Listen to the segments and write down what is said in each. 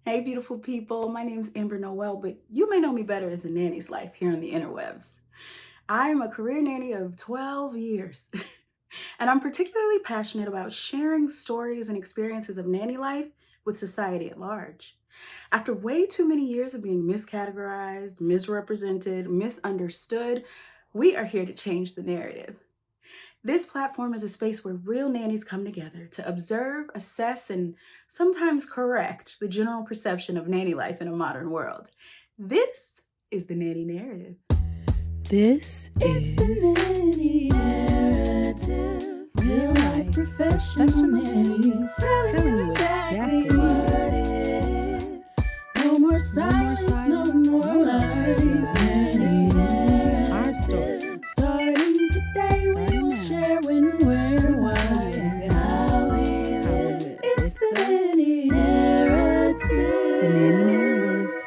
Hey, beautiful people. My name is Amber Noel, but you may know me better as a nanny's life here on the interwebs. I'm a career nanny of 12 years, and I'm particularly passionate about sharing stories and experiences of nanny life with society at large. After way too many years of being miscategorized, misrepresented, misunderstood, we are here to change the narrative. This platform is a space where real nannies come together to observe, assess, and sometimes correct the general perception of nanny life in a modern world. This is the Nanny Narrative. This is the Nanny Narrative. Real life professional nannies telling you exactly what it is. No more silence, no more lies. Nanny Narrative. our story. Starting today, we will share when, where, why, and how we live. It's the Nanny Narrative. The Nanny Narrative.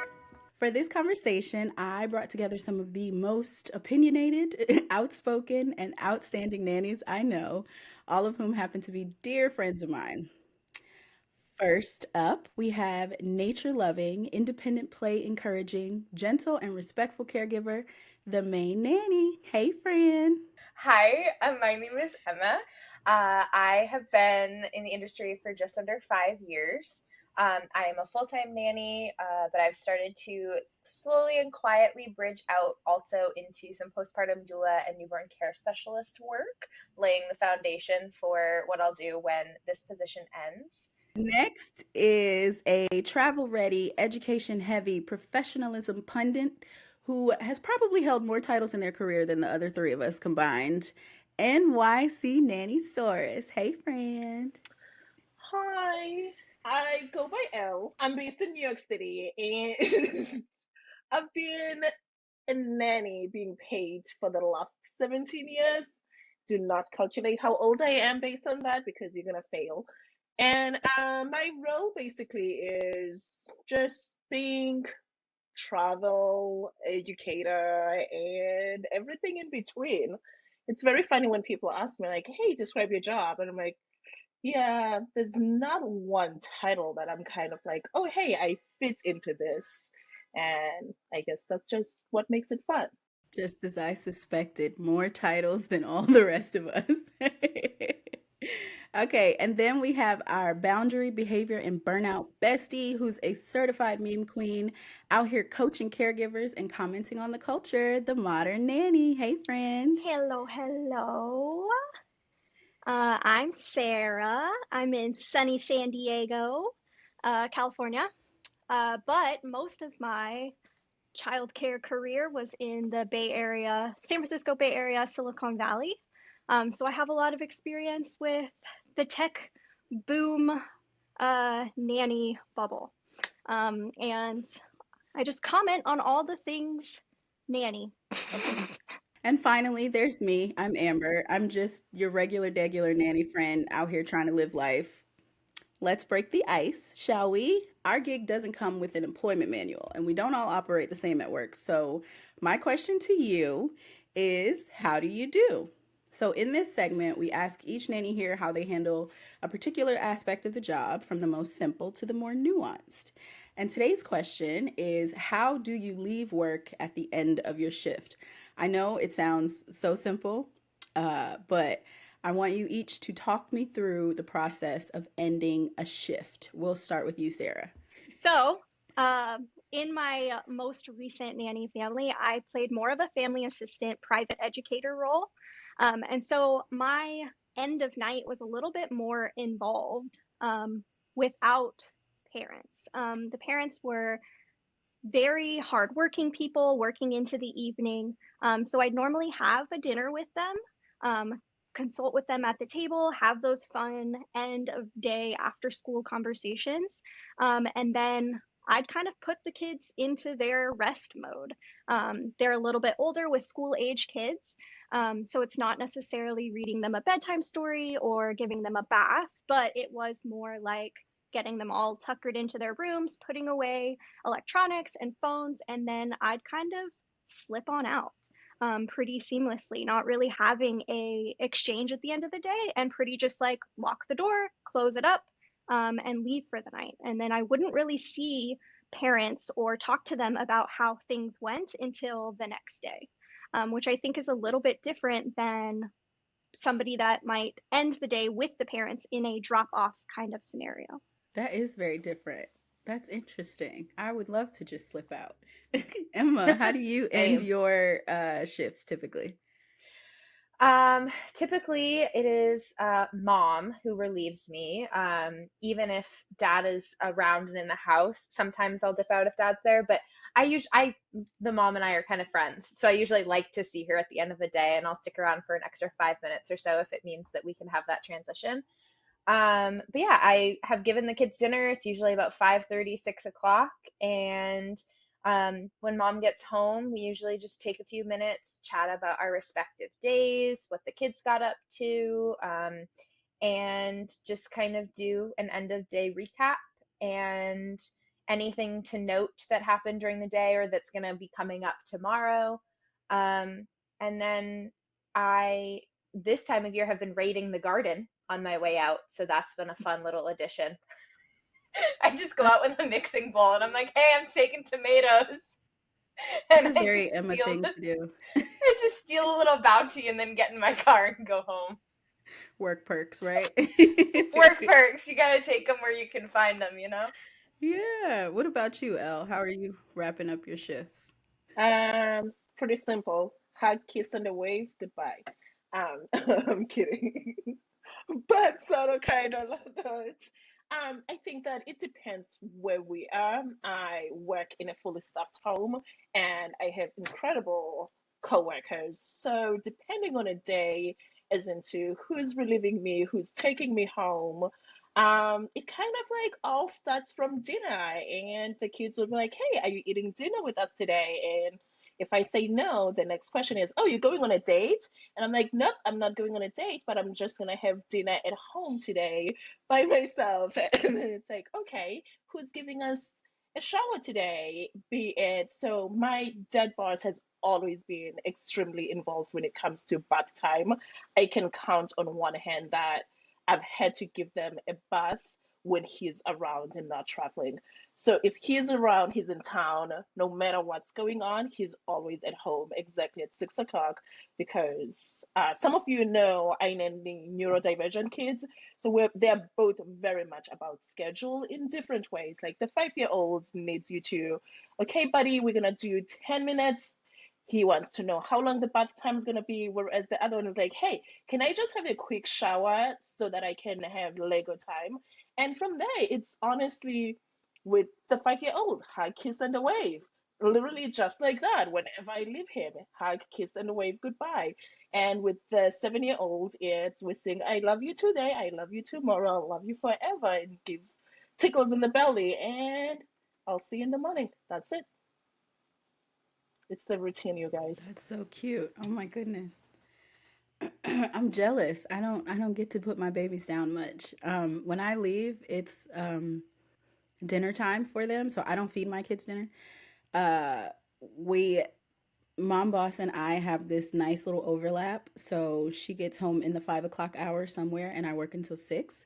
For this conversation, I brought together some of the most opinionated, outspoken, and outstanding nannies I know, all of whom happen to be dear friends of mine. First up, we have nature loving, independent play encouraging, gentle, and respectful caregiver, the main nanny. Hey, friend. Hi, my name is Emma. I have been in the industry for just under 5 years. I am a full-time nanny, but I've started to slowly and quietly bridge out also into some postpartum doula and newborn care specialist work, laying the foundation for what I'll do when this position ends. Next is a travel ready, education heavy, professionalism pundit who has probably held more titles in their career than the other three of us combined. NYC Nanny Saurus. Hey, friend. Hi, I go by Elle. I'm based in New York City, and I've been a nanny being paid for the last 17 years. Do not calculate how old I am based on that because you're gonna fail. And my role basically is just being travel educator and everything in between. It's very funny when people ask me like, "Hey, describe your job," and I'm like, yeah, there's not one title that I'm kind of like, oh, hey, I fit into this. And I guess that's just what makes it fun. Just as I suspected, more titles than all the rest of us. Okay, and then we have our boundary, behavior, and burnout bestie, who's a certified meme queen, out here coaching caregivers and commenting on the culture, the modern nanny. Hey, friend. Hello, hello. I'm Sarah. I'm in sunny San Diego, California. But most of my childcare career was in the Bay Area, San Francisco Bay Area, Silicon Valley. So I have a lot of experience with the tech boom nanny bubble. And I just comment on all the things nanny. And finally, there's me. I'm Amber. I'm just your regular, degular nanny friend out here trying to live life. Let's break the ice, shall we? Our gig doesn't come with an employment manual, and we don't all operate the same at work. So, my question to you is how do you do? So, in this segment, we ask each nanny here how they handle a particular aspect of the job, from the most simple to the more nuanced. And today's question is how do you leave work at the end of your shift? I know it sounds so simple, but I want you each to talk me through the process of ending a shift. We'll start with you, Sarah. So, in my most recent nanny family, I played more of a family assistant, private educator role. And so my end of night was a little bit more involved without parents. The parents were very hardworking people working into the evening. So I'd normally have a dinner with them, consult with them at the table, have those fun end of day after school conversations. And then I'd kind of put the kids into their rest mode. They're a little bit older with school age kids. So it's not necessarily reading them a bedtime story or giving them a bath, but it was more like getting them all tuckered into their rooms, putting away electronics and phones, and then I'd kind of slip on out pretty seamlessly, not really having a exchange at the end of the day, and pretty just like lock the door, close it up, and leave for the night. And then I wouldn't really see parents or talk to them about how things went until the next day, which I think is a little bit different than somebody that might end the day with the parents in a drop off kind of scenario. That is very different. That's interesting. I would love to just slip out. Emma, how do you end Same. your shifts typically? Typically it is mom who relieves me. Even if dad is around and in the house, sometimes I'll dip out if dad's there, but the mom and I are kind of friends. So I usually like to see her at the end of the day and I'll stick around for an extra 5 minutes or so if it means that we can have that transition. But yeah, I have given the kids dinner. It's usually about 5:30, 6 o'clock. And when mom gets home, we usually just take a few minutes, chat about our respective days, what the kids got up to, and just kind of do an end of day recap and anything to note that happened during the day or that's going to be coming up tomorrow. And then I, this time of year, have been raiding the garden on my way out. So that's been a fun little addition. I just go That's out with a mixing bowl and I'm like, hey, I'm taking tomatoes. And a very Emma thing to do. I just steal a little bounty and then get in my car and go home. Work perks, right? Work perks. You gotta take them where you can find them, you know? Yeah. What about you, Elle? How are you wrapping up your shifts? Pretty simple. Hug, kiss, and a wave. Goodbye. I'm kidding. But sort of kind of not. I think that it depends where we are. I work in a fully staffed home and I have incredible coworkers. So depending on a day as into who's relieving me, who's taking me home, it kind of like all starts from dinner and the kids will be like, hey, are you eating dinner with us today? And if I say no, the next question is, oh, you're going on a date? And I'm like, nope, I'm not going on a date, but I'm just gonna have dinner at home today by myself. And then it's like, okay, who's giving us a shower today? Be it. So my dad boss has always been extremely involved when it comes to bath time. I can count on one hand that I've had to give them a bath when he's around and not traveling. So if he's around, he's in town, no matter what's going on, he's always at home exactly at 6 o'clock because some of you know I nanny neurodivergent kids. So they're both very much about schedule in different ways. Like the 5 year old needs you to, okay, buddy, we're going to do 10 minutes. He wants to know how long the bath time is going to be. Whereas the other one is like, hey, can I just have a quick shower so that I can have Lego time? And from there, it's honestly with the 5 year old, hug, kiss, and a wave. Literally just like that. Whenever I leave him, hug, kiss, and wave goodbye. And with the 7 year old, it's we sing I love you today, I love you tomorrow, I love you forever, and give tickles in the belly. And I'll see you in the morning. That's it. It's the routine, you guys. That's so cute. Oh my goodness. I'm jealous. I don't get to put my babies down much. When I leave, it's dinner time for them, so I don't feed my kids dinner. Uh we Mom boss and I have this nice little overlap. So she gets home in the 5 o'clock hour somewhere and I work until 6.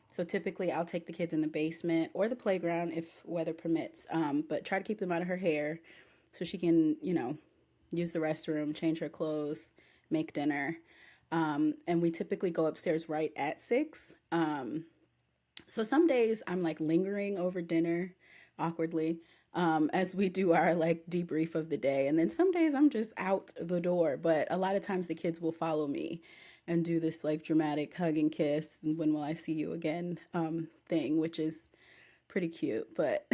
So typically I'll take the kids in the basement or the playground if weather permits. But try to keep them out of her hair so she can, use the restroom, change her clothes, make dinner. And we typically go upstairs right at 6. So some days I'm like lingering over dinner awkwardly as we do our like debrief of the day. And then some days I'm just out the door. But a lot of times the kids will follow me and do this like dramatic hug and kiss and when will I see you again thing, which is pretty cute. But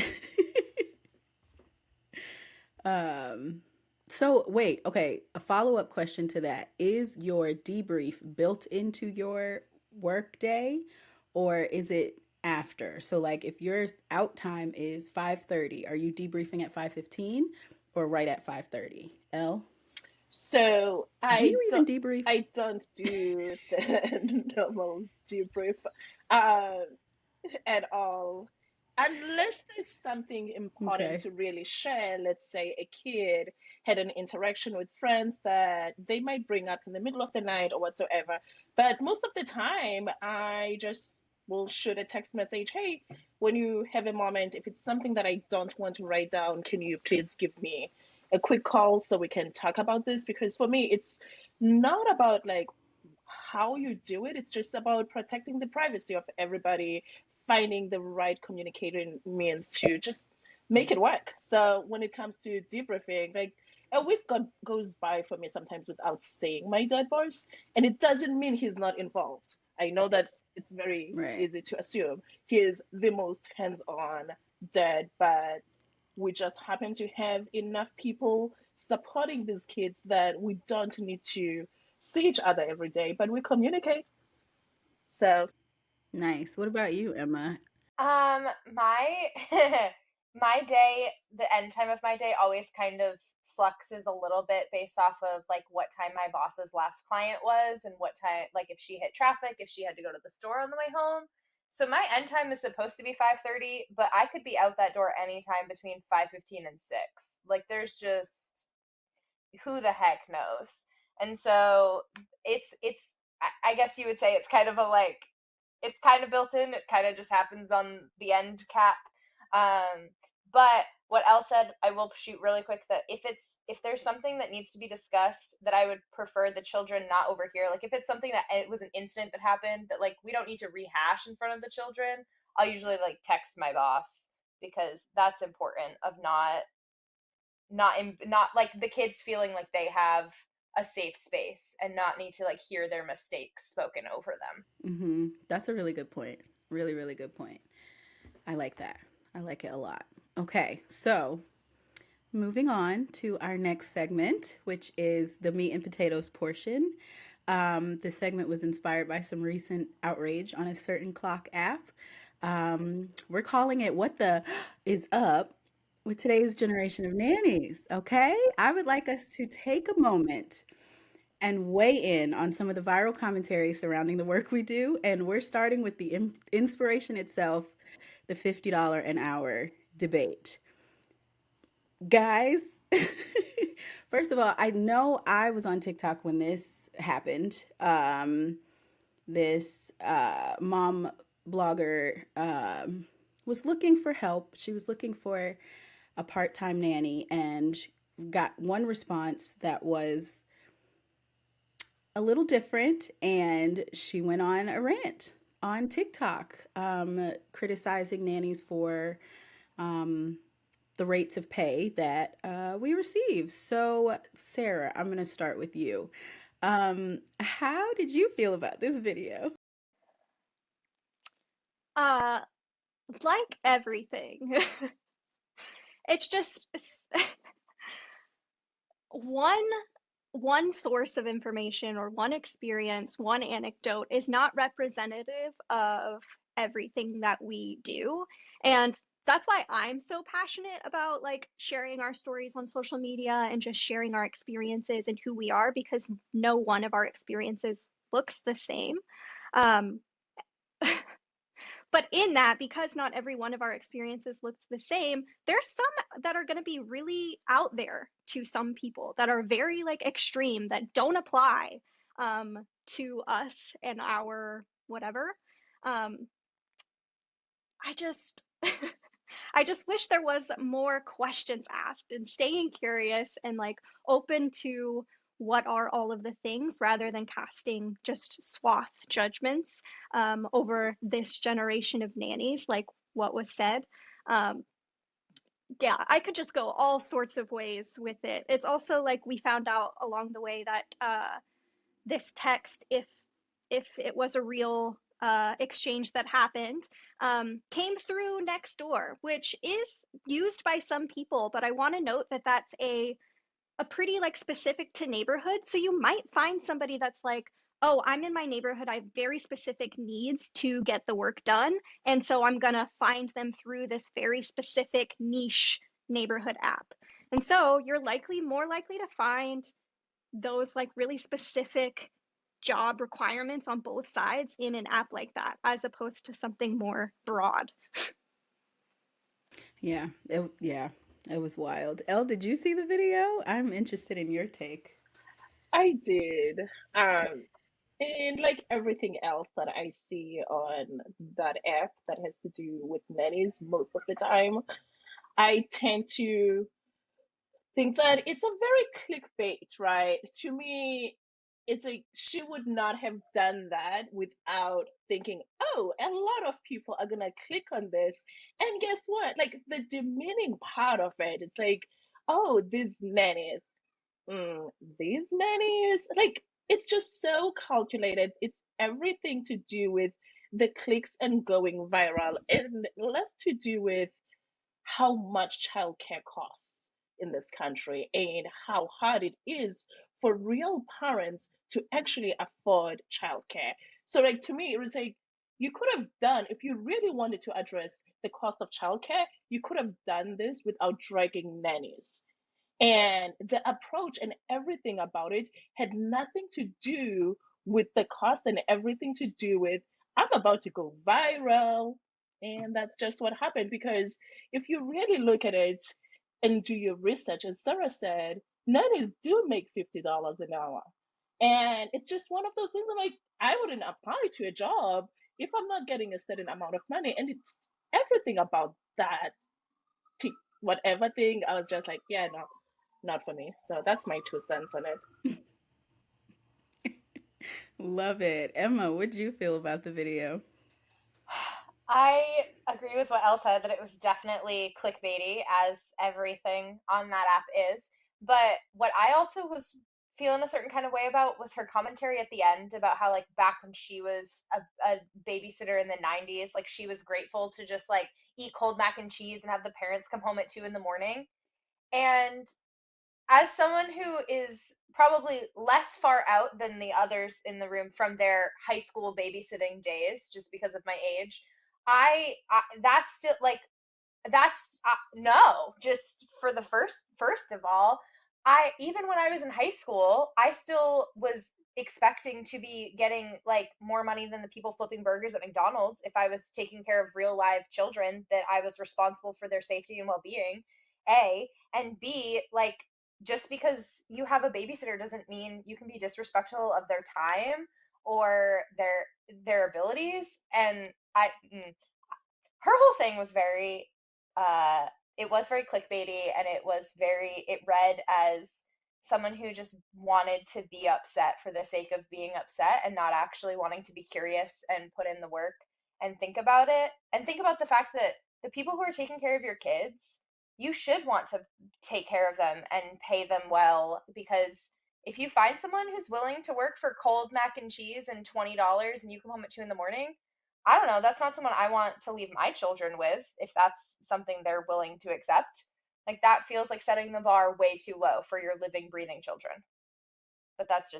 um, so wait, okay, a follow up question to that. Is your debrief built into your work day or is it after? So like if your out time is 5:30, are you debriefing at 5:15 or right at 5:30? L? So Do I you even don't debrief? I don't do the normal debrief uh, at all. Unless there's something important Okay. to really share, let's say a kid had an interaction with friends that they might bring up in the middle of the night or whatsoever. But most of the time, I just will shoot a text message, hey, when you have a moment, if it's something that I don't want to write down, can you please give me a quick call so we can talk about this? Because for me, it's not about like how you do it, it's just about protecting the privacy of everybody, finding the right communicating means to just make it work. So when it comes to debriefing, like a week goes by for me sometimes without seeing my dad boss, and it doesn't mean he's not involved. I know that it's very Right. easy to assume he is the most hands-on dad, but we just happen to have enough people supporting these kids that we don't need to see each other every day, but we communicate. So Nice. What about you, Emma? My my day, the end time of my day always kind of fluxes a little bit based off of like what time my boss's last client was and what time, like if she hit traffic, if she had to go to the store on the way home. So my end time is supposed to be 5:30, but I could be out that door anytime between 5:15 and 6. Like there's just who the heck knows. And so it's I guess you would say it's kind of a like it's kind of built in. It kind of just happens on the end cap. But what Elle said, I will shoot really quick that if there's something that needs to be discussed that I would prefer the children not overhear, like if it's something that it was an incident that happened that like we don't need to rehash in front of the children, I'll usually like text my boss because that's important of not like the kids feeling like they have a safe space and not need to like hear their mistakes spoken over them. That's a really good point. Really, really good point. I like that. I like it a lot. Okay, so moving on to our next segment, which is the meat and potatoes portion. This segment was inspired by some recent outrage on a certain clock app. We're calling it What the Is Up with today's generation of nannies. Okay, I would like us to take a moment and weigh in on some of the viral commentary surrounding the work we do. And we're starting with the inspiration itself, the $50 an hour debate. Guys, first of all, I know I was on TikTok when this happened. This mom blogger was looking for help. She was looking for a part time nanny and got one response that was a little different. And she went on a rant on TikTok, criticizing nannies for the rates of pay that we receive. So, Sarah, I'm going to start with you. How did you feel about this video? Uh, like everything, it's just one one source of information or one experience, one anecdote is not representative of everything that we do. And that's why I'm so passionate about like sharing our stories on social media and just sharing our experiences and who we are because no one of our experiences looks the same. Um, but in that, because not every one of our experiences looks the same, there's some that are going to be really out there to some people that are very like extreme that don't apply to us and our whatever. Um, I just I just wish there was more questions asked and staying curious and like open to what are all of the things rather than casting just swath judgments over this generation of nannies, like what was said. Um, yeah, I could just go all sorts of ways with it. It's also like we found out along the way that this text, if it was a real exchange that happened, came through next door, which is used by some people. But I want to note that that's a pretty like specific to neighborhood. So you might find somebody that's like, oh, I'm in my neighborhood. I have very specific needs to get the work done. And so I'm going to find them through this very specific niche neighborhood app. And so you're likely more likely to find those like really specific job requirements on both sides in an app like that as opposed to something more broad. Yeah, it was wild. Elle, did you see the video? I'm interested in your take. I did. And like everything else that I see on that app that has to do with nannies, most of the time, I tend to think that it's a very clickbait, right? To me, it's like she would not have done that without thinking, oh, a lot of people are gonna click on this. And guess what? Like the demeaning part of it, it's like, oh, these nannies, mm, these nannies, like it's just so calculated. It's everything to do with the clicks and going viral, and less to do with how much childcare costs in this country and how hard it is for real parents to actually afford childcare. So, like, to me, it was like you could have done, if you really wanted to address the cost of childcare, you could have done this without dragging nannies. And the approach and everything about it had nothing to do with the cost and everything to do with, I'm about to go viral. And that's just what happened. Because if you really look at it and do your research, as Sarah said, nannies do make $50 an hour. And it's just one of those things I'm like, I wouldn't apply to a job if I'm not getting a certain amount of money. And it's everything about that whatever thing. I was just like, yeah, no, not for me. So that's my 2 cents on it. Love it. Emma, what did you feel about the video? I agree with what Elle said that it was definitely clickbaity, as everything on that app is. But what I also was feeling a certain kind of way about was her commentary at the end about how, like, back when she was a babysitter in the 90s, like, she was grateful to just, like, eat cold mac and cheese and have the parents come home at 2 in the morning. And as someone who is probably less far out than the others in the room from their high school babysitting days, just because of my age, I that's still like that's no. Just for the first of all, I even when I was in high school, I still was expecting to be getting like more money than the people flipping burgers at McDonald's if I was taking care of real live children that I was responsible for their safety and well-being. A and B, like, just because you have a babysitter doesn't mean you can be disrespectful of their time or their abilities. And her whole thing was very uh it was very clickbaity, and it read as someone who just wanted to be upset for the sake of being upset and not actually wanting to be curious and put in the work and think about it and think about the fact that the people who are taking care of your kids, you should want to take care of them and pay them well, because if you find someone who's willing to work for cold mac and cheese and $20 and you come home at 2 in the morning, I don't know. That's not someone I want to leave my children with if that's something they're willing to accept. Like, that feels like setting the bar way too low for your living, breathing children. But that's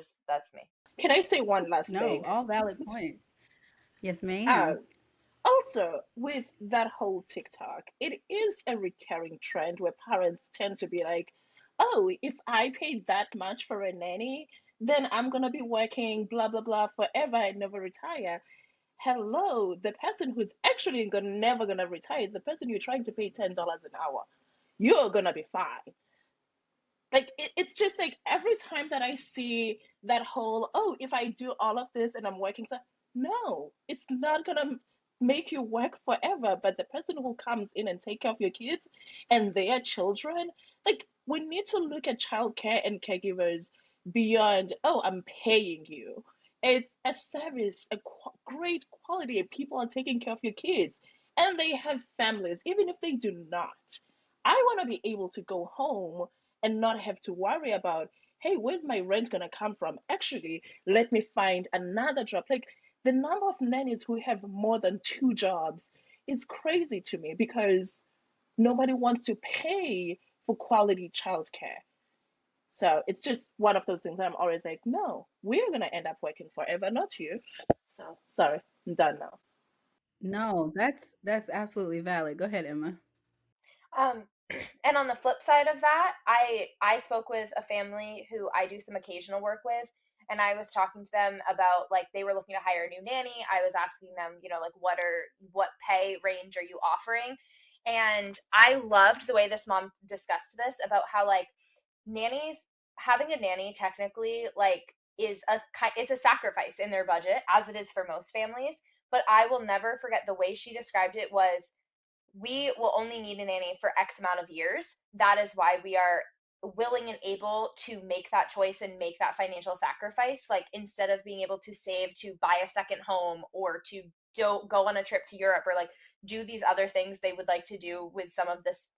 me. Can I say one last No, thing? all valid points. Yes, Uh, ma'am. Also, with that whole TikTok, it is a recurring trend where parents tend to be like, oh, if I paid that much for a nanny, then I'm going to be working blah, blah, blah forever and never retire. Hello, the person who's actually never going to retire is the person you're trying to pay $10 an hour. You're going to be fine. Like it's just like every time that I see that whole, oh, if I do all of this and I'm working, so no, it's not gonna make you work forever. But the person who comes in and take care of your kids and their children, like we need to look at childcare and caregivers beyond, oh, I'm paying you. It's a service, a great quality. People are taking care of your kids and they have families, even if they do not. I want to be able to go home and not have to worry about, hey, where's my rent gonna come from? Actually, let me find another job. Like the number of nannies who have more than 2 jobs is crazy to me because nobody wants to pay for quality childcare. So it's just one of those things I'm always like, no, we're gonna end up working forever, not you. So sorry, I'm done now. No, that's absolutely valid. Go ahead, Emma. Um, and on the flip side of that, I spoke with a family who I do some occasional work with, and I was talking to them about, like, they were looking to hire a new nanny. I was asking them, like, what pay range are you offering? And I loved the way this mom discussed this about how, like, nannies having a nanny technically, like, is a sacrifice in their budget, as it is for most families. But I will never forget the way she described it was, we will only need a nanny for X amount of years. That is why we are willing and able to make that choice and make that financial sacrifice. Like, instead of being able to save to buy a second home, or to go on a trip to Europe, or like do these other things they would like to do with some of this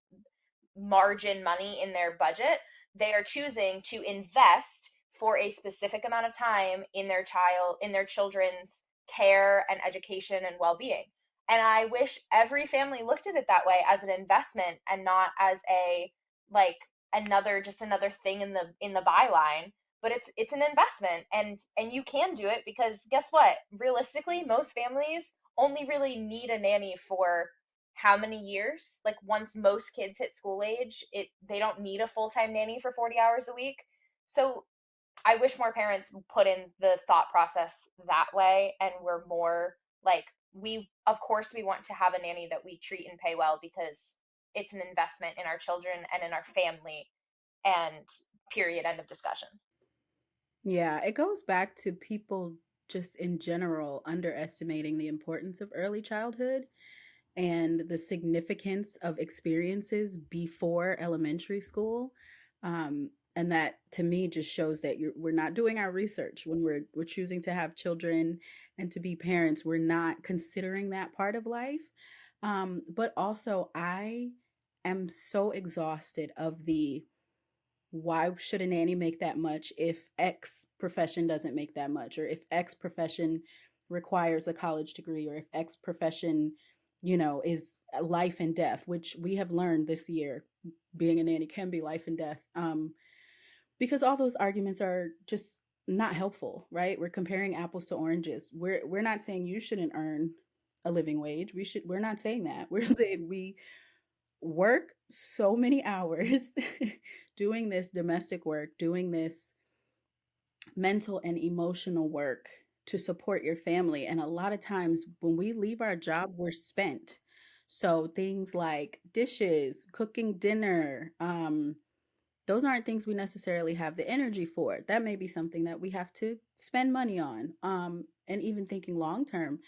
margin money in their budget, they are choosing to invest for a specific amount of time in their children's care and education and well-being. And I wish every family looked at it that way, as an investment, and not as a, like, another thing in the byline. But it's an investment, and you can do it, because guess what? Realistically, most families only really need a nanny for how many years? Like, once most kids hit school age, it they don't need a full-time nanny for 40 hours a week. So I wish more parents put in the thought process that way, and were more like, we of course we want to have a nanny that we treat and pay well, because it's an investment in our children and in our family, and period, end of discussion. Yeah, it goes back to people just in general underestimating the importance of early childhood and the significance of experiences before elementary school. And that, to me, just shows that we're not doing our research when we're choosing to have children and to be parents. We're not considering that part of life. But also, I am so exhausted of the, why should a nanny make that much if X profession doesn't make that much, or if X profession requires a college degree, or if X profession, is life and death, which we have learned this year, being a nanny can be life and death. Because all those arguments are just not helpful, right? We're comparing apples to oranges. We're not saying you shouldn't earn a living wage. We're not saying that. We're saying we work so many hours doing this domestic work, doing this mental and emotional work to support your family. And a lot of times when we leave our job, we're spent. So things like dishes, cooking dinner, those aren't things we necessarily have the energy for. That may be something that we have to spend money on. And even thinking long term,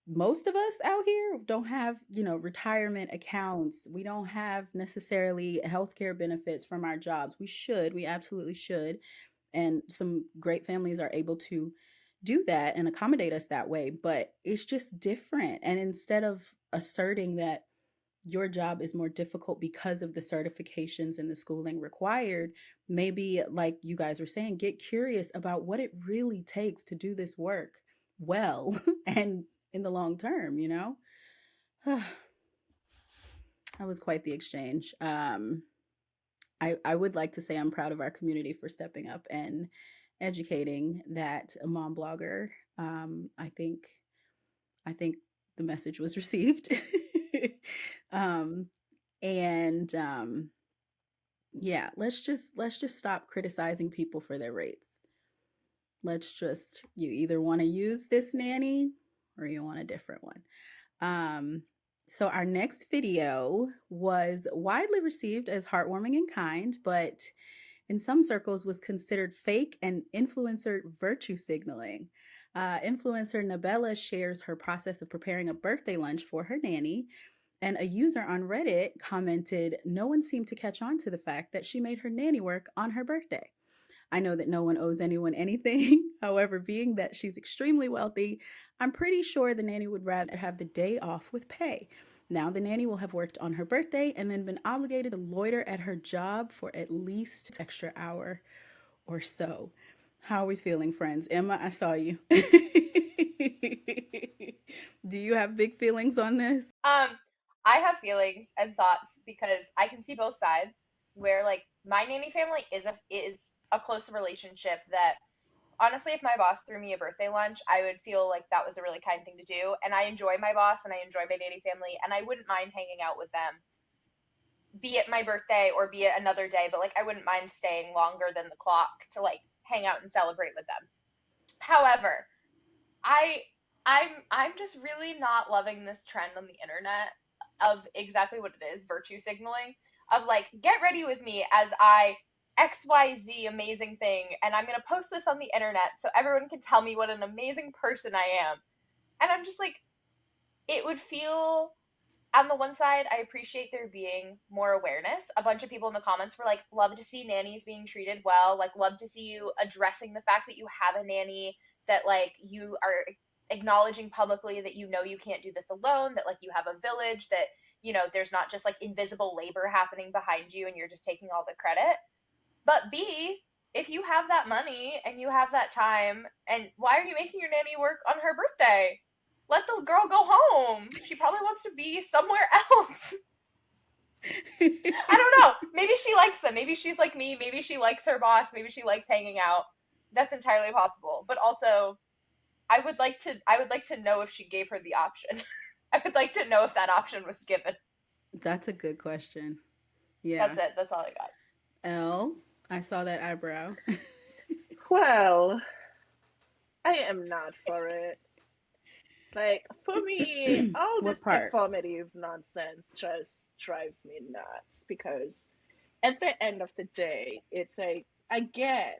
most of us out here don't have, retirement accounts. We don't have necessarily healthcare benefits from our jobs. We absolutely should. And some great families are able to do that and accommodate us that way. But it's just different. And instead of asserting that your job is more difficult because of the certifications and the schooling required, maybe, like you guys were saying, get curious about what it really takes to do this work well and in the long term, that was quite the exchange. I would like to say I'm proud of our community for stepping up and educating that mom blogger. I think the message was received. um, and yeah, let's just stop criticizing people for their rates. You either want to use this nanny or you want a different one. Um, so our next video was widely received as heartwarming and kind, but in some circles was considered fake and influencer virtue signaling. Influencer Nabella shares her process of preparing a birthday lunch for her nanny, and a user on Reddit commented, "No one seemed to catch on to the fact that she made her nanny work on her birthday. I know that no one owes anyone anything. However, being that she's extremely wealthy, I'm pretty sure the nanny would rather have the day off with pay. Now, the nanny will have worked on her birthday and then been obligated to loiter at her job for at least an extra hour or so." How are we feeling, friends? Emma, I saw you. Do you have big feelings on this? I have feelings and thoughts, because I can see both sides. Where, like, my nanny family is a close relationship, that honestly, if my boss threw me a birthday lunch, I would feel like that was a really kind thing to do. And I enjoy my boss and I enjoy my nanny family, and I wouldn't mind hanging out with them, be it my birthday or be it another day. But like, I wouldn't mind staying longer than the clock to like hang out and celebrate with them. However, I I'm just really not loving this trend on the internet of exactly what it is, virtue signaling, of like, get ready with me as I XYZ amazing thing, and I'm gonna post this on the internet so everyone can tell me what an amazing person I am. And I'm just like, it would feel, on the one side, I appreciate there being more awareness. A bunch of people in the comments were like, love to see nannies being treated well, like, love to see you addressing the fact that you have a nanny, that, like, you are acknowledging publicly that you know you can't do this alone, that, like, you have a village, that, there's not just like invisible labor happening behind you and you're just taking all the credit. But B, if you have that money and you have that time, and why are you making your nanny work on her birthday? Let the girl go home. She probably wants to be somewhere else. I don't know. Maybe she likes them. Maybe she's like me. Maybe she likes her boss. Maybe she likes hanging out. That's entirely possible. But also, I would like to know if she gave her the option. I would like to know if that option was given. That's a good question. Yeah. That's it. That's all I got. L, I saw that eyebrow. Well, I am not for it. Like, for me, all What this part? performative nonsense just drives me nuts because at the end of the day, it's like, again,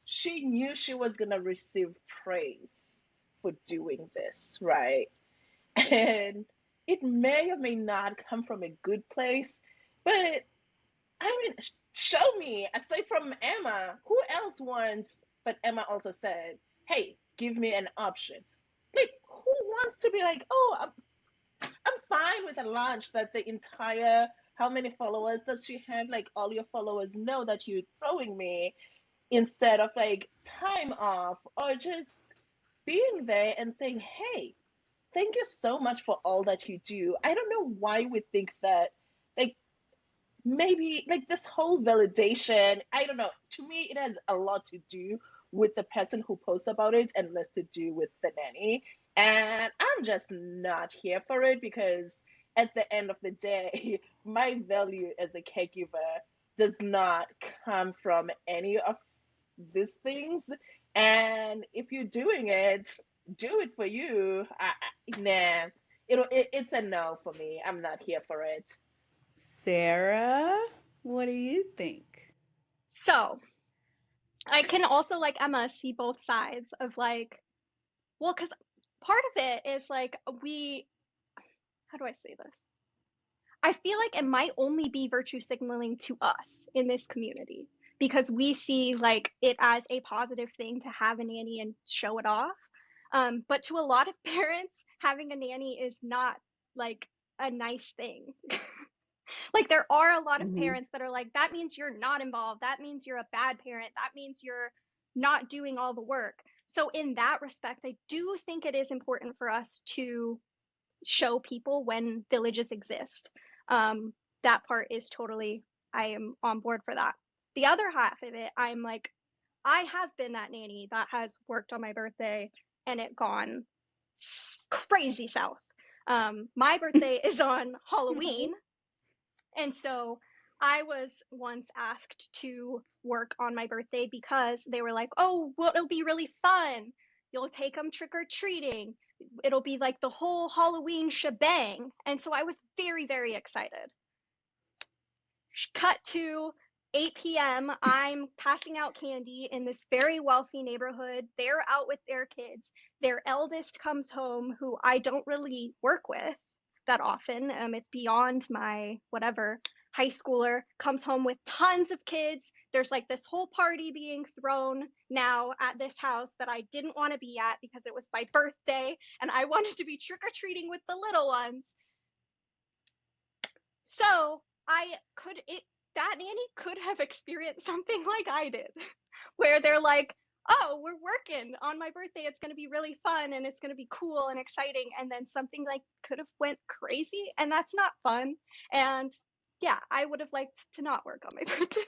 she knew she was going to receive praise for doing this, right? And it may or may not come from a good place, but I mean, show me, aside from Emma, who else wants, but Emma also said, hey, give me an option. Like, who wants to be like, oh, I'm fine with a lunch that the entire, how many followers does she have? Like, all your followers know that you're throwing me instead of like time off or just being there and saying, hey, thank you so much for all that you do. I don't know why we think that, like, maybe like this whole validation, I don't know, to me it has a lot to do with the person who posts about it and less to do with the nanny, and I'm just not here for it because at the end of the day my value as a caregiver does not come from any of these things, and if you're doing it, do it for you. Nah, it's a no for me. I'm not here for it. Sarah, what do you think? So I can also, like Emma, see both sides of like, well, because part of it is like how do I say this? I feel like it might only be virtue signaling to us in this community because we see like it as a positive thing to have a nanny and show it off. But to a lot of parents, having a nanny is not like a nice thing. Like there are a lot of Hmm. parents that are like, that means you're not involved. That means you're a bad parent. That means you're not doing all the work. So in that respect, I do think it is important for us to show people when villages exist. Um, that part is totally, I am on board for that. The other half of it, I'm like, I have been that nanny that has worked on my birthday and it gone crazy south. My birthday is on Halloween, and so I was once asked to work on my birthday because they were like, oh, well, it'll be really fun. You'll take them trick or treating. It'll be like the whole Halloween shebang. And so I was very, very excited. Cut to 8 p.m. I'm passing out candy in this very wealthy neighborhood. They're out with their kids. Their eldest comes home, who I don't really work with that often. It's beyond my whatever. High schooler comes home with tons of kids. There's like this whole party being thrown now at this house that I didn't want to be at because it was my birthday and I wanted to be trick or treating with the little ones. So I could it that nanny could have experienced something like I did, where they're like, "Oh, we're working on my birthday. It's going to be really fun and it's going to be cool and exciting." And then something like could have went crazy, and that's not fun. And yeah, I would have liked to not work on my birthday.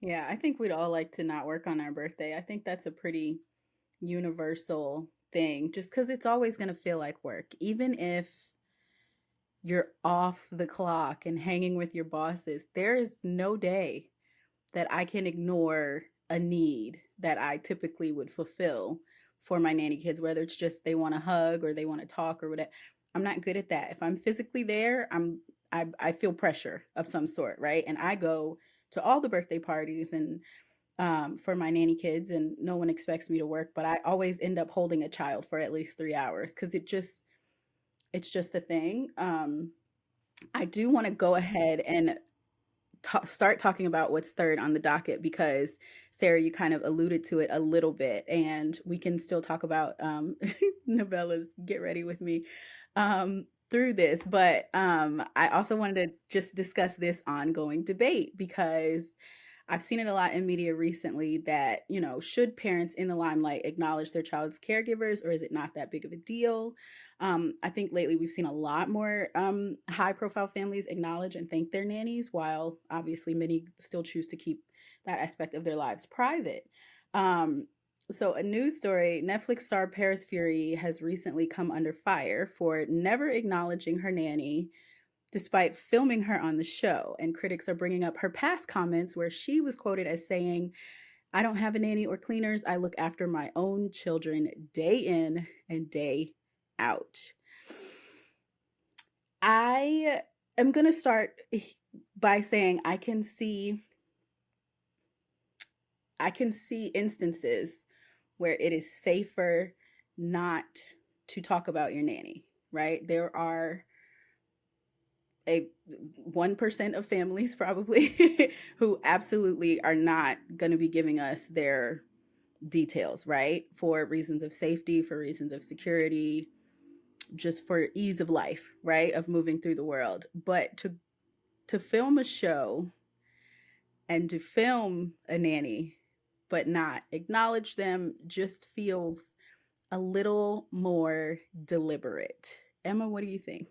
Yeah, I think we'd all like to not work on our birthday. I think that's a pretty universal thing, just because it's always going to feel like work. Even if you're off the clock and hanging with your bosses, there is no day that I can ignore a need that I typically would fulfill for my nanny kids, whether it's just they want a hug or they want to talk or whatever. I'm not good at that. If I'm physically there, I feel pressure of some sort, right? And I go to all the birthday parties and for my nanny kids, and no one expects me to work, but I always end up holding a child for at least 3 hours because it's just a thing. I do want to go ahead and start talking about what's third on the docket because Sarah, you kind of alluded to it a little bit, and we can still talk about novellas. Get ready with me through this, but I also wanted to just discuss this ongoing debate because I've seen it a lot in media recently that, should parents in the limelight acknowledge their child's caregivers, or is it not that big of a deal? I think lately we've seen a lot more high profile families acknowledge and thank their nannies, while obviously many still choose to keep that aspect of their lives private. Um, so, a news story: Netflix star Paris Fury has recently come under fire for never acknowledging her nanny despite filming her on the show. And critics are bringing up her past comments where she was quoted as saying, "I don't have a nanny or cleaners. I look after my own children day in and day out." I am going to start by saying I can see instances where it is safer not to talk about your nanny, right? There are a 1% of families probably who absolutely are not going to be giving us their details, right? For reasons of safety, for reasons of security, just for ease of life, right? Of moving through the world. But to film a show and to film a nanny but not acknowledge them just feels a little more deliberate. Emma, what do you think?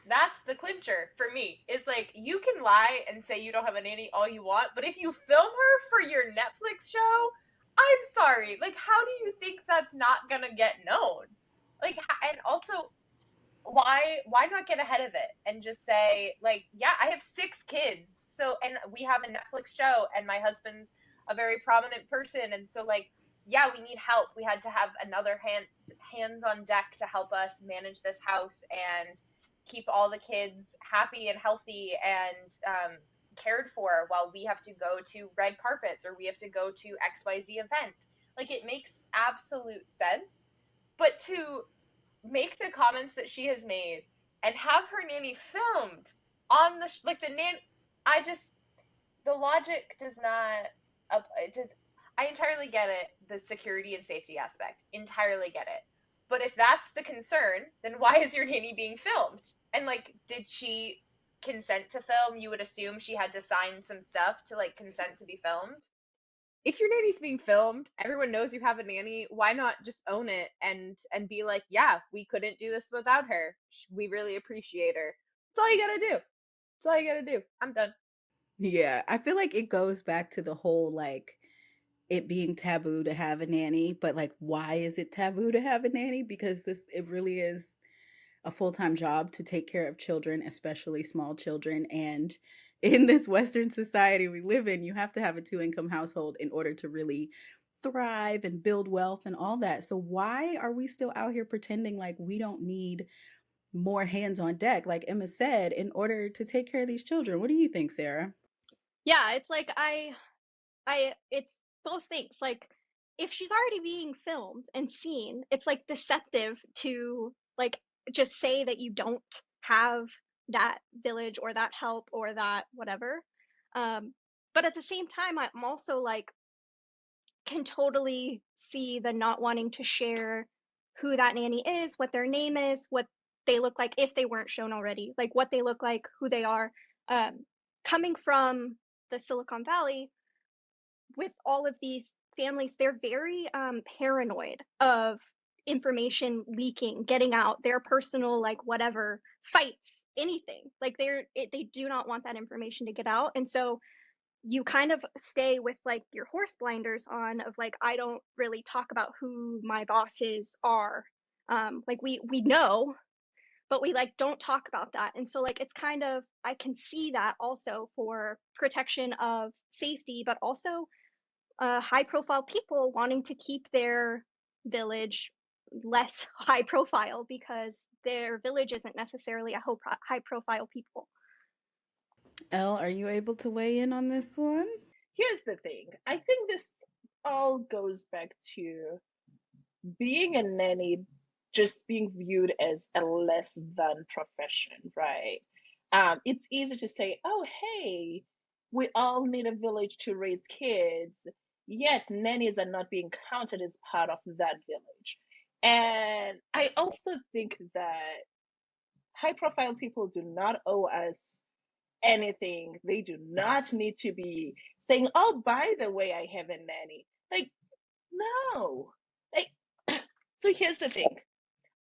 That's the clincher for me. Is like you can lie and say you don't have a nanny all you want, but if you film her for your Netflix show, I'm sorry. Like how do you think that's not going to get known? Like and also why not get ahead of it and just say like yeah, I have 6 kids, so and we have a Netflix show and my husband's a very prominent person, and so like yeah, we need help. We had to have another hands on deck to help us manage this house and keep all the kids happy and healthy and cared for while we have to go to red carpets or we have to go to XYZ event. Like it makes absolute sense, but to make the comments that she has made and have her nanny filmed on the like the nan I just the logic does not it does. I entirely get it, the security and safety aspect, entirely get it, but if that's the concern, then why is your nanny being filmed? And like did she consent to film? You would assume she had to sign some stuff to like consent to be filmed. If your nanny's being filmed, everyone knows you have a nanny. Why not just own it and be like, yeah, we couldn't do this without her. We really appreciate her. That's all you gotta do. That's all you gotta do. I'm done. Yeah, I feel like it goes back to the whole like it being taboo to have a nanny, but like why is it taboo to have a nanny? Because this it really is a full-time job to take care of children, especially small children, and in this western society we live in, you have to have a two-income household in order to really thrive and build wealth and all that. So why are we still out here pretending like we don't need more hands on deck, like Emma said, in order to take care of these children? What do you think, Sarah? Yeah, it's like it's both things. Like, if she's already being filmed and seen, it's like deceptive to like just say that you don't have that village or that help or that whatever. Um, but at the same time, I'm also like can totally see the not wanting to share who that nanny is, what their name is, what they look like if they weren't shown already, like what they look like, who they are. Um, Coming from the Silicon Valley, with all of these families, they're very paranoid of information leaking, getting out, their personal like whatever fights, anything. Like they do not want that information to get out, and so you kind of stay with like your horse blinders on of like I don't really talk about who my bosses are. Like we know, but we like don't talk about that. And so like it's kind of I can see that also for protection of safety, but also high profile people wanting to keep their village less high profile because their village isn't necessarily a high profile people. Elle, are you able to weigh in on this one? Here's the thing. I think this all goes back to being a nanny just being viewed as a less than profession, right? It's easy to say, oh, hey, we all need a village to raise kids, yet nannies are not being counted as part of that village. And I also think that high profile people do not owe us anything. They do not need to be saying, oh, by the way, I have a nanny. Like, no. Like, so here's the thing.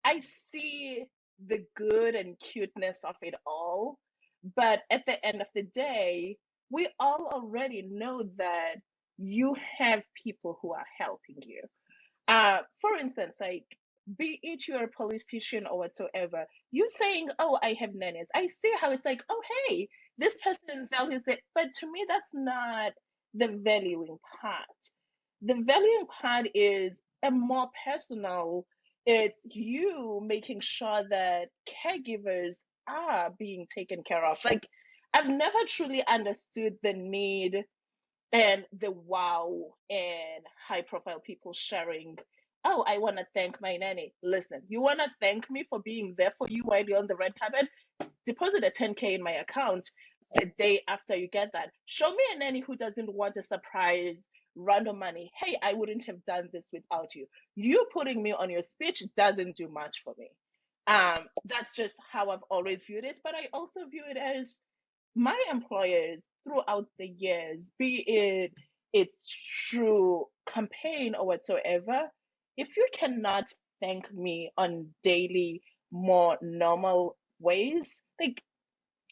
I see the good and cuteness of it all, but at the end of the day, we all already know that you have people who are helping you. For instance, like, be it you're a politician or whatsoever, you saying, "Oh, I have nannies." I see how it's like, "Oh, hey, this person values it," but to me, that's not the valuing part. The valuing part is a more personal. It's you making sure that caregivers are being taken care of. Like, I've never truly understood the need and the wow and high profile people sharing, oh, I want to thank my nanny. Listen, you want to thank me for being there for you while you're on the red carpet? Deposit a 10K in my account the day after you get that. Show me a nanny who doesn't want a surprise random money. Hey, I wouldn't have done this without you. You putting me on your speech doesn't do much for me. That's just how I've always viewed it, but I also view it as my employers throughout the years, be it it's through campaign or whatsoever, if you cannot thank me on daily, more normal ways, like,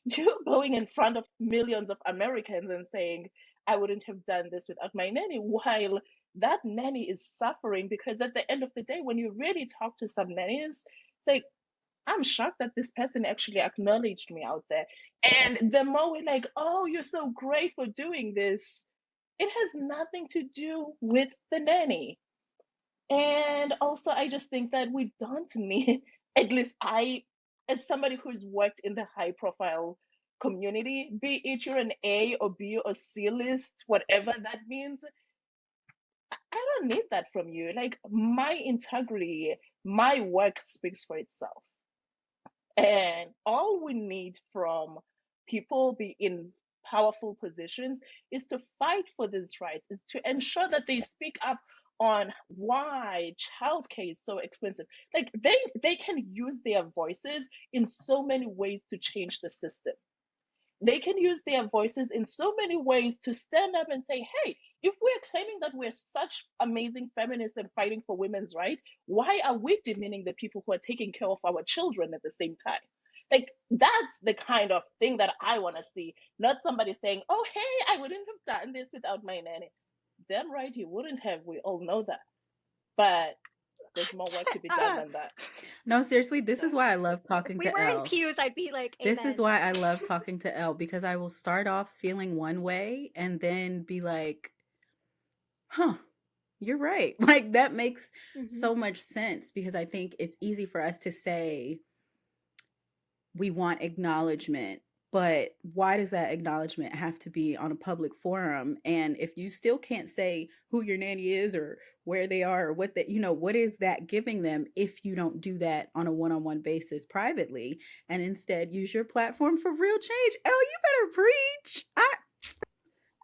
you going in front of millions of Americans and saying, I wouldn't have done this without my nanny, while that nanny is suffering. Because at the end of the day, when you really talk to some nannies, it's like, I'm shocked that this person actually acknowledged me out there. And the more we're like, oh, you're so great for doing this, it has nothing to do with the nanny. And also, I just think that we don't need, at least I, as somebody who's worked in the high profile community, be it you're an A or B or C list, whatever that means, I don't need that from you. Like, my integrity, my work speaks for itself. And all we need from people be in powerful positions is to fight for these rights, is to ensure that they speak up on why childcare is so expensive. Like, they can use their voices in so many ways to change the system. They can use their voices in so many ways to stand up and say, hey, if we're claiming that we're such amazing feminists and fighting for women's rights, why are we demeaning the people who are taking care of our children at the same time? Like, that's the kind of thing that I want to see, not somebody saying, oh, hey, I wouldn't have done this without my nanny. Damn right, you wouldn't have. We all know that. But there's more work to be done than that. No, seriously, this is why I love If talking we to were in Elle. pews, I'd be like, This is amen. why I love talking to Elle because I will start off feeling one way and then be like, huh, you're right. Like that makes Hmm. so much sense because I think it's easy for us to say we want acknowledgement, but why does that acknowledgement have to be on a public forum? And if you still can't say who your nanny is or where they are or what that, what is that giving them if you don't do that on a one-on-one basis privately and instead use your platform for real change? Oh, you better preach.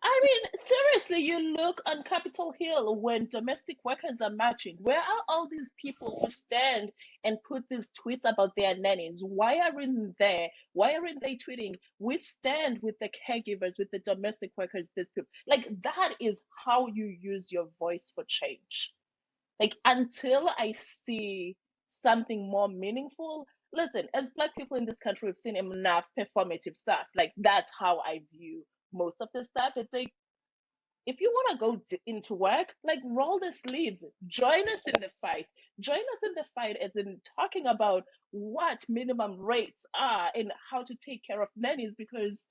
I mean, seriously, you look on Capitol Hill when domestic workers are marching. Where are all these people who stand and put these tweets about their nannies? Why aren't they? Why aren't they tweeting? We stand with the caregivers, with the domestic workers, this group. Like, that is how you use your voice for change. Like, until I see something more meaningful, listen, as Black people in this country, we've seen enough performative stuff. Like, that's how I view most of the stuff. It's like, if you want to go into work, like, roll the sleeves, join us in the fight. Join us in the fight, as in talking about what minimum rates are and how to take care of nannies, because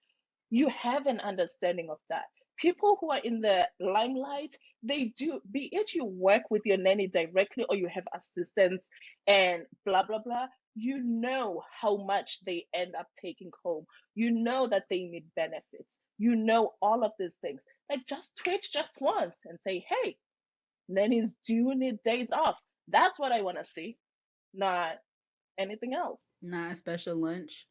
you have an understanding of that. People who are in the limelight, they do, be it you work with your nanny directly or you have assistants and blah blah blah, you know how much they end up taking home. You know that they need benefits. You know all of these things. Like just twitch just once and say, hey, nannies do need days off. That's what I want to see, not anything else. Not a special lunch.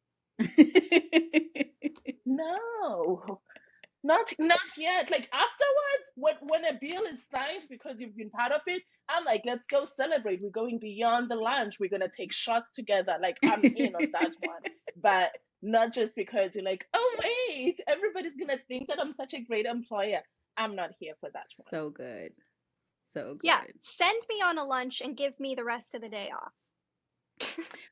No, not yet. Like afterwards, when a bill is signed because you've been part of it, I'm like, let's go celebrate. We're going beyond the lunch. We're gonna take shots together. Like I'm in on that one. But not just because you're like, oh wait, everybody's gonna think that I'm such a great employer. I'm not here for that one. So good. So Yeah, good. send me on a lunch and give me the rest of the day off.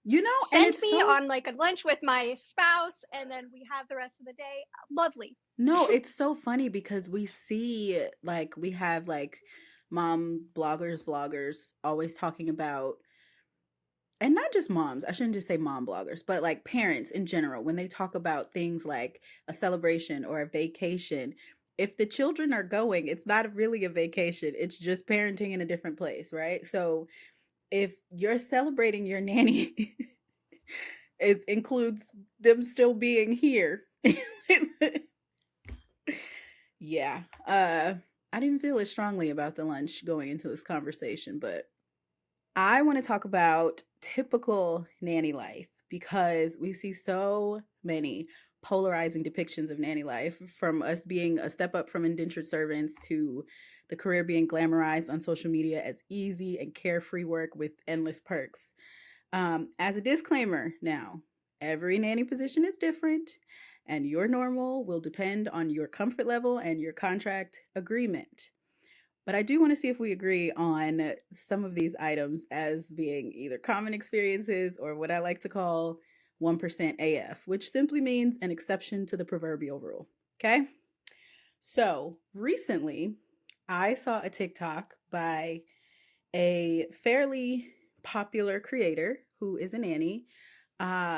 You know, and Send it's me so on like a lunch with my spouse and then we have the rest of the day. Lovely. no, it's so funny because we see like we have like mom bloggers, vloggers always talking about, and not just moms, I shouldn't just say mom bloggers, but like parents in general, when they talk about things like a celebration or a vacation, if the children are going, it's not really a vacation. It's just parenting in a different place, right? So if you're celebrating your nanny, it includes them still being here. Yeah. I didn't feel as strongly about the lunch going into this conversation, but I want to talk about typical nanny life because we see so many polarizing depictions of nanny life, from us being a step up from indentured servants to the career being glamorized on social media as easy and carefree work with endless perks. As a disclaimer now, every nanny position is different, and your normal will depend on your comfort level and your contract agreement. But I do want to see if we agree on some of these items as being either common experiences or what I like to call 1% AF, which simply means an exception to the proverbial rule. Okay? So recently, I saw a TikTok by a fairly popular creator who is a nanny,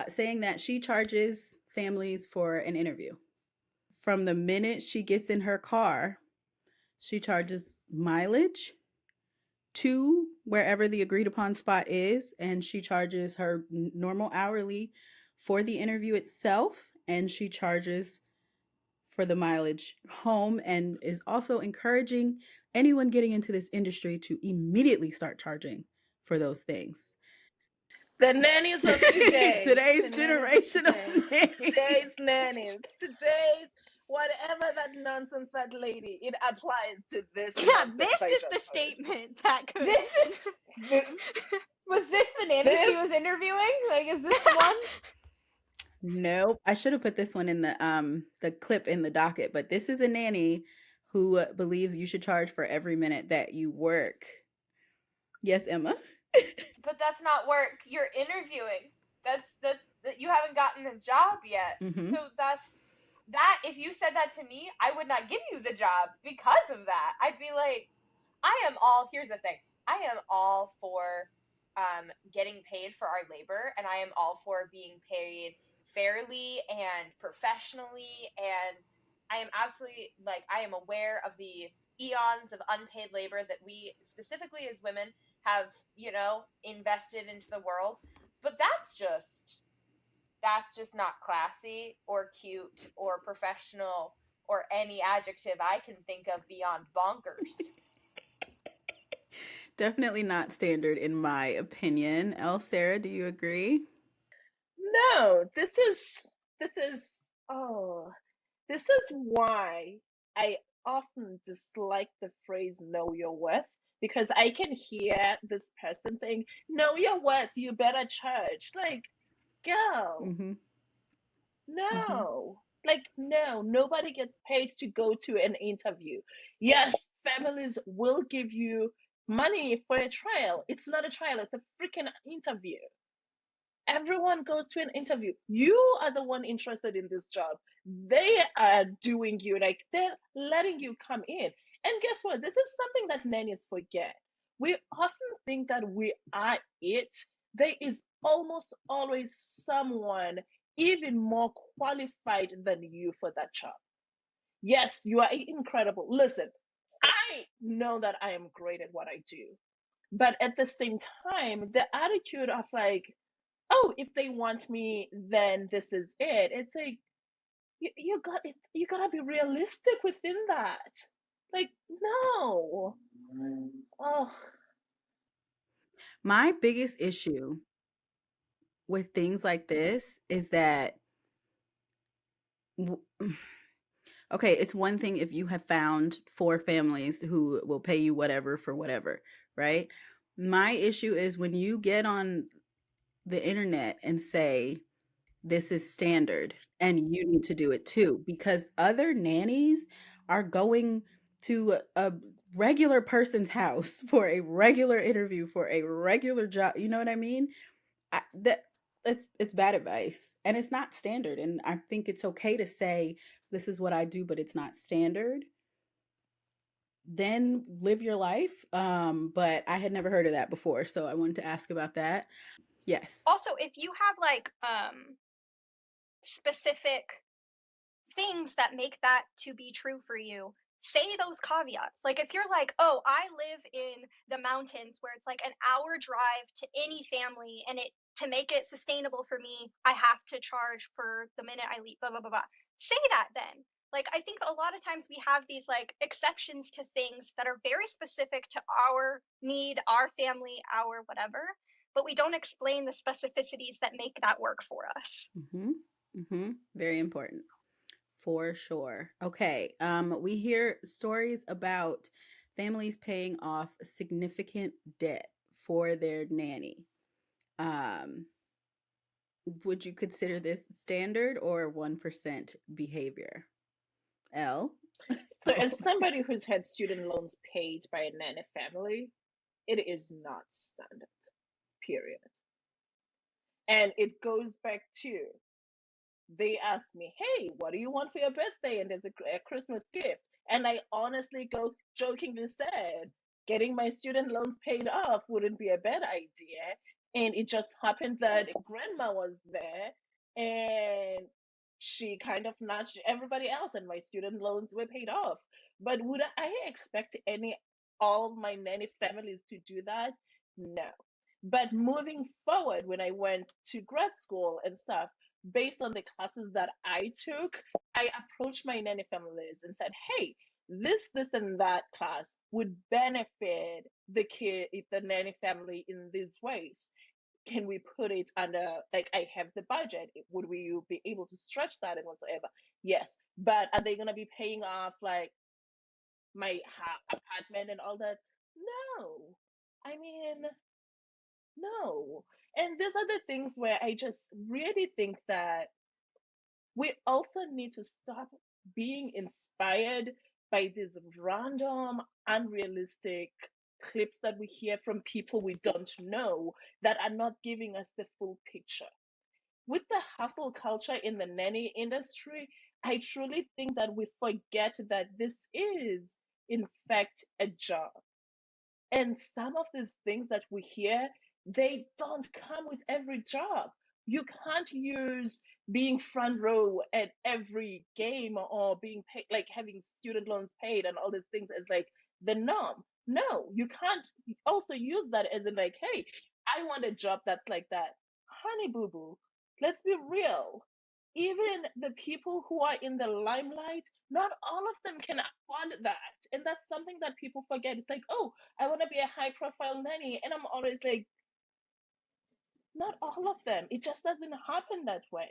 saying that she charges families for an interview. From the minute she gets in her car, she charges mileage to wherever the agreed upon spot is, and she charges her normal hourly for the interview itself, and she charges for the mileage home, and is also encouraging anyone getting into this industry to immediately start charging for those things. The nannies of today, Today's the nannies of generation of today, nannies. today's nannies, today's whatever that nonsense that lady, it applies to this Yeah, nonsense this I is the just heard. statement that could. This is This, was this the nanny she this was interviewing? Like, is this the one? Nope. I should have put this one in the clip in the docket, but this is a nanny who believes you should charge for every minute that you work. Yes, Emma. But that's not work. You're interviewing. That's that you haven't gotten the job yet. Mhm. So that's that. If you said that to me, I would not give you the job because of that. I'd be like, I am all. Here's the thing. I am all for getting paid for our labor, and I am all for being paid fairly and professionally. And I am absolutely like I am aware of the eons of unpaid labor that we specifically as women have, invested into the world. But that's just not classy or cute or professional or any adjective I can think of beyond bonkers. Definitely not standard in my opinion. El Sarah, do you agree? no, this is oh, this is why I often dislike the phrase know your worth, because I can hear this person saying, know your worth, you better charge. Like, girl, Mhm. Mhm. no. Like, no, nobody gets paid to go to an interview. Yes, families will give you money for a trial. It's not a trial, it's a freaking interview. Everyone goes to an interview. You are the one interested in this job. They are doing you, like they're letting you come in. And guess what? This is something that nannies forget. We often think that we are it. There is almost always someone even more qualified than you for that job. Yes, you are incredible. Listen, I know that I am great at what I do. But at the same time, the attitude of like, oh, if they want me, then this is it. It's like you got it. You gotta be realistic within that. Like no. Oh, My biggest issue with things like this is that w- okay, it's one thing if you have found four families who will pay you whatever for whatever, right? My issue is when you get on the internet and say this is standard and you need to do it too because other nannies are going to a regular person's house for a regular interview for a regular job. You know what I mean? That it's bad advice and it's not standard. And I think it's okay to say this is what I do, but it's not standard. Then live your life. But I had never heard of that before, so I wanted to ask about that. Yes. Also, if you have like specific things that make that to be true for you, say those caveats. Like if you're like, oh, I live in the mountains where it's like an hour drive to any family, and it to make it sustainable for me, I have to charge for the minute I leave, blah blah blah blah. Say that then. Like I think a lot of times we have these like exceptions to things that are very specific to our need, our family, our whatever, but we don't explain the specificities that make that work for us. Mm-hmm. Mm-hmm. Very important. For sure. Okay. We hear stories about families paying off significant debt for their nanny. Um, would you consider this standard or 1% behavior? L. so as somebody who's had student loans paid by a nanny family, it is not standard. Period. And it goes back to they asked me, "Hey, what do you want for your birthday?" And there's a Christmas gift. And I honestly go jokingly said, getting my student loans paid off wouldn't be a bad idea. And it just happened that grandma was there and she kind of nudged everybody else, and my student loans were paid off. But would I expect any all my nanny families to do that? No. But moving forward, when I went to grad school and stuff, based on the classes that I took, I approached my nanny families and said, hey, this, and that class would benefit the kid, the nanny family in these ways. Can we put it under, like, I have the budget. Would we be able to stretch that and whatsoever? Yes. But are they going to be paying off, like, my apartment and all that? No. I mean, no. And there's other things where I just really think that we also need to stop being inspired by these random, unrealistic clips that we hear from people we don't know that are not giving us the full picture. With the hustle culture in the nanny industry, I truly think that we forget that this is, in fact, a job. And some of these things that we hear, they don't come with every job. You can't use being front row at every game or being paid, like having student loans paid and all these things as like the norm. No, you can't also use that as in like, hey, I want a job that's like that. Honey boo boo, let's be real. Even the people who are in the limelight, not all of them can afford that. And that's something that people forget. It's like, oh, I want to be a high profile nanny. And I'm always like, not all of them. It just doesn't happen that way.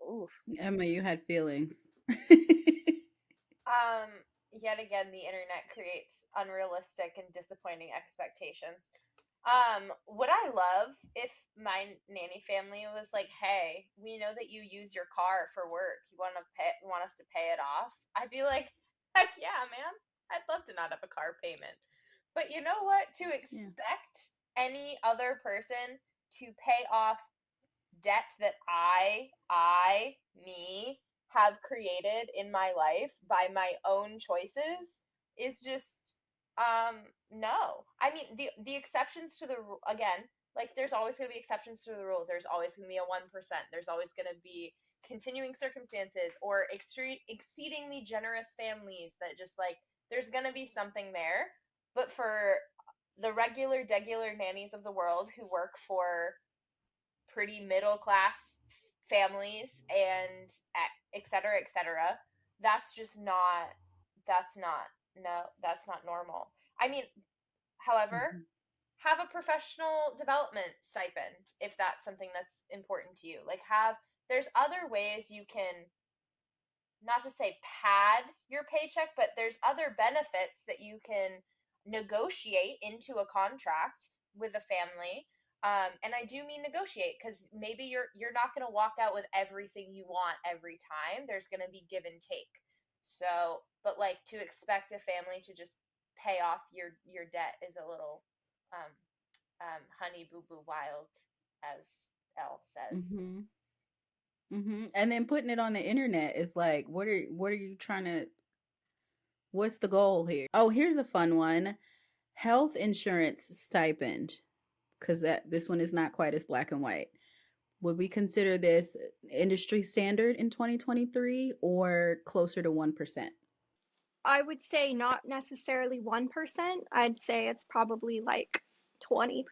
Oof. Emma, you had feelings. Um, Yet again, the internet creates unrealistic and disappointing expectations. Would I love if my nanny family was like, "Hey, we know that you use your car for work. You want us to pay it off?" I'd be like, "Heck yeah, man. I'd love to not have a car payment." But you know what? To Yeah. expect any other person to pay off debt that me, have created in my life by my own choices is just, no. I mean, the exceptions to the rule, again, like there's always going to be exceptions to the rule. There's always going to be a 1%. There's always going to be continuing circumstances or exceedingly generous families that just like there's going to be something there. But for the regular, degular nannies of the world who work for pretty middle class families and et cetera, et cetera. That's just not, that's not, no, that's not normal. I mean, however, Mhm. have a professional development stipend if that's something that's important to you. Like, there's other ways you can, not to say pad your paycheck, but there's other benefits that you can negotiate into a contract with a family. And I do mean negotiate, because maybe you're not going to walk out with everything you want every time. There's going to be give and take. So, but like, to expect a family to just pay off your debt is a little um, honey boo boo wild, as Elle says. Mhm. Mhm. And then putting it on the internet is like, what are you trying to? What's the goal here? Oh, here's a fun one: health insurance stipend. Because this one is not quite as black and white. Would we consider this industry standard in 2023 or closer to 1%? I would say not necessarily 1%. I'd say it's probably like 20%.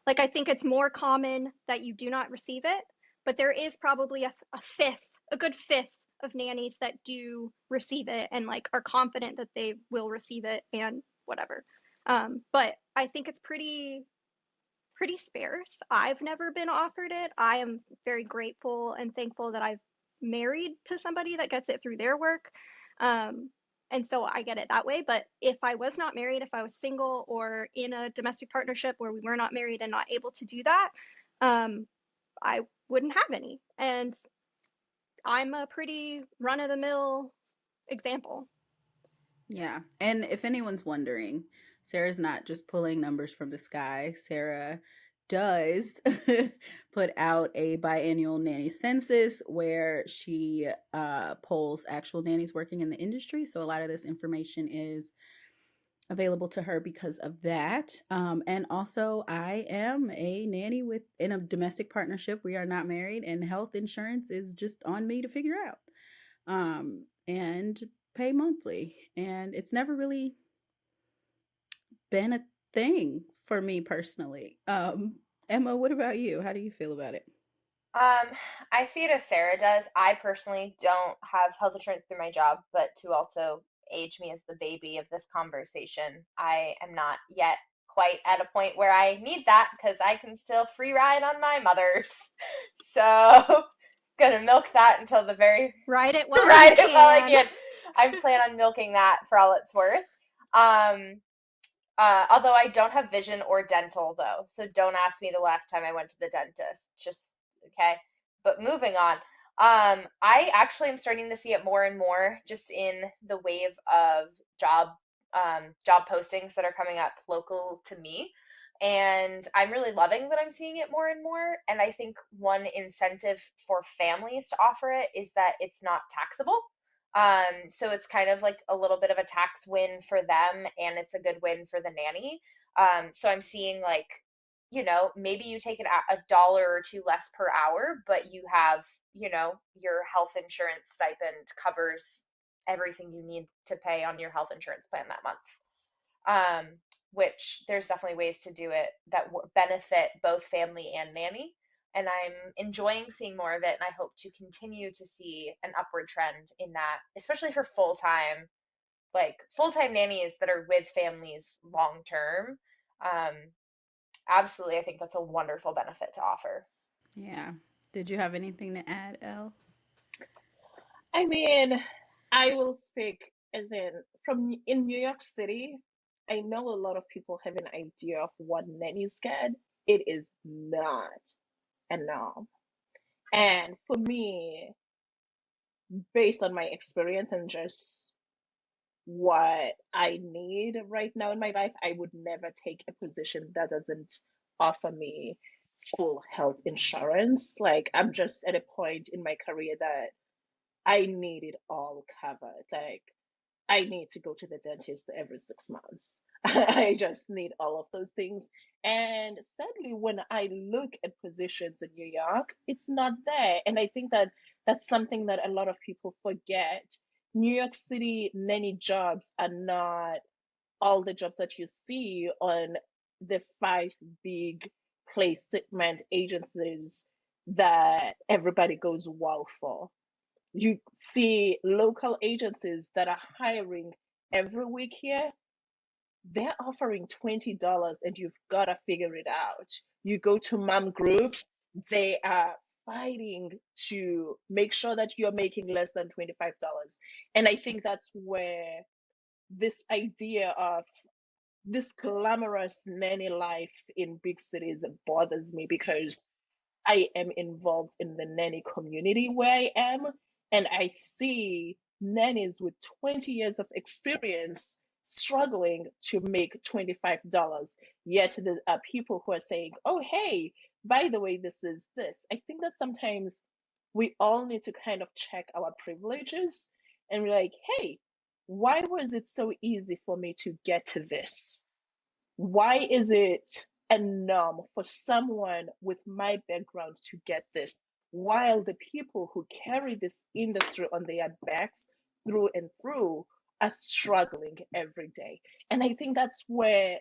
Like, I think it's more common that you do not receive it, but there is probably a fifth, a good fifth of nannies that do receive it and like are confident that they will receive it and whatever. But I think it's pretty sparse. I've never been offered it. I am very grateful and thankful that I've married to somebody that gets it through their work. Um, and so I get it that way. But if I was not married, if I was single or in a domestic partnership where we were not married and not able to do that, um, I wouldn't have any. And I'm a pretty run of the mill example. Yeah. And if anyone's wondering, Sarah's not just pulling numbers from the sky. Sarah does put out a biannual nanny census where she polls actual nannies working in the industry. So a lot of this information is available to her because of that. And also, I am a nanny with in a domestic partnership. We are not married, and health insurance is just on me to figure out. And pay monthly, and it's never really been a thing for me personally. Emma, what about you? How do you feel about it? Um, I see it as Sarah does. I personally don't have health insurance through my job, but to also age me as the baby of this conversation, I am not yet quite at a point where I need that because I can still free ride on my mother's. So, gonna milk that until the very Ride it while you ride it while I can. can. I plan on milking that for all it's worth. Um, although I don't have vision or dental though, so don't ask me the last time I went to the dentist. Just okay. But moving on. I actually am starting to see it more and more just in the wave of job job postings that are coming up local to me. And I'm really loving that I'm seeing it more and more. And I think one incentive for families to offer it is that it's not taxable. So it's kind of like a little bit of a tax win for them, and it's a good win for the nanny. So I'm seeing like, maybe you take a dollar or two less per hour, but you have, your health insurance stipend covers everything you need to pay on your health insurance plan that month. Um, which there's definitely ways to do it that benefit both family and nanny. And I'm enjoying seeing more of it, and I hope to continue to see an upward trend in that, especially for full-time nannies that are with families long term. Um, Absolutely, I think that's a wonderful benefit to offer. Yeah. Did you have anything to add, Elle? I mean, I will speak as in from in New York City. I know a lot of people have an idea of what nannies get. It is not enough. And for me, based on my experience and just what I need right now in my life, I would never take a position that doesn't offer me full health insurance. Like, I'm just at a point in my career that I need it all covered. Like, I need to go to the dentist every 6 months. I just need all of those things. And sadly, when I look at positions in New York, it's not there. And I think that that's something that a lot of people forget. New York City nanny jobs are not all the jobs that you see on the five big placement agencies that everybody goes wow for. You see local agencies that are hiring every week here, they're offering $20 and you've got to figure it out. You go to mom groups, they are fighting to make sure that you're making less than $25. And I think that's where this idea of this glamorous nanny life in big cities bothers me, because I am involved in the nanny community where I am, and I see nannies with 20 years of experience struggling to make $25. Yet there are people who are saying, oh, hey, by the way, this is this. I think that sometimes we all need to kind of check our privileges and be like, hey, why was it so easy for me to get to this? Why is it a norm for someone with my background to get this, while the people who carry this industry on their backs through and through are struggling every day? And I think that's where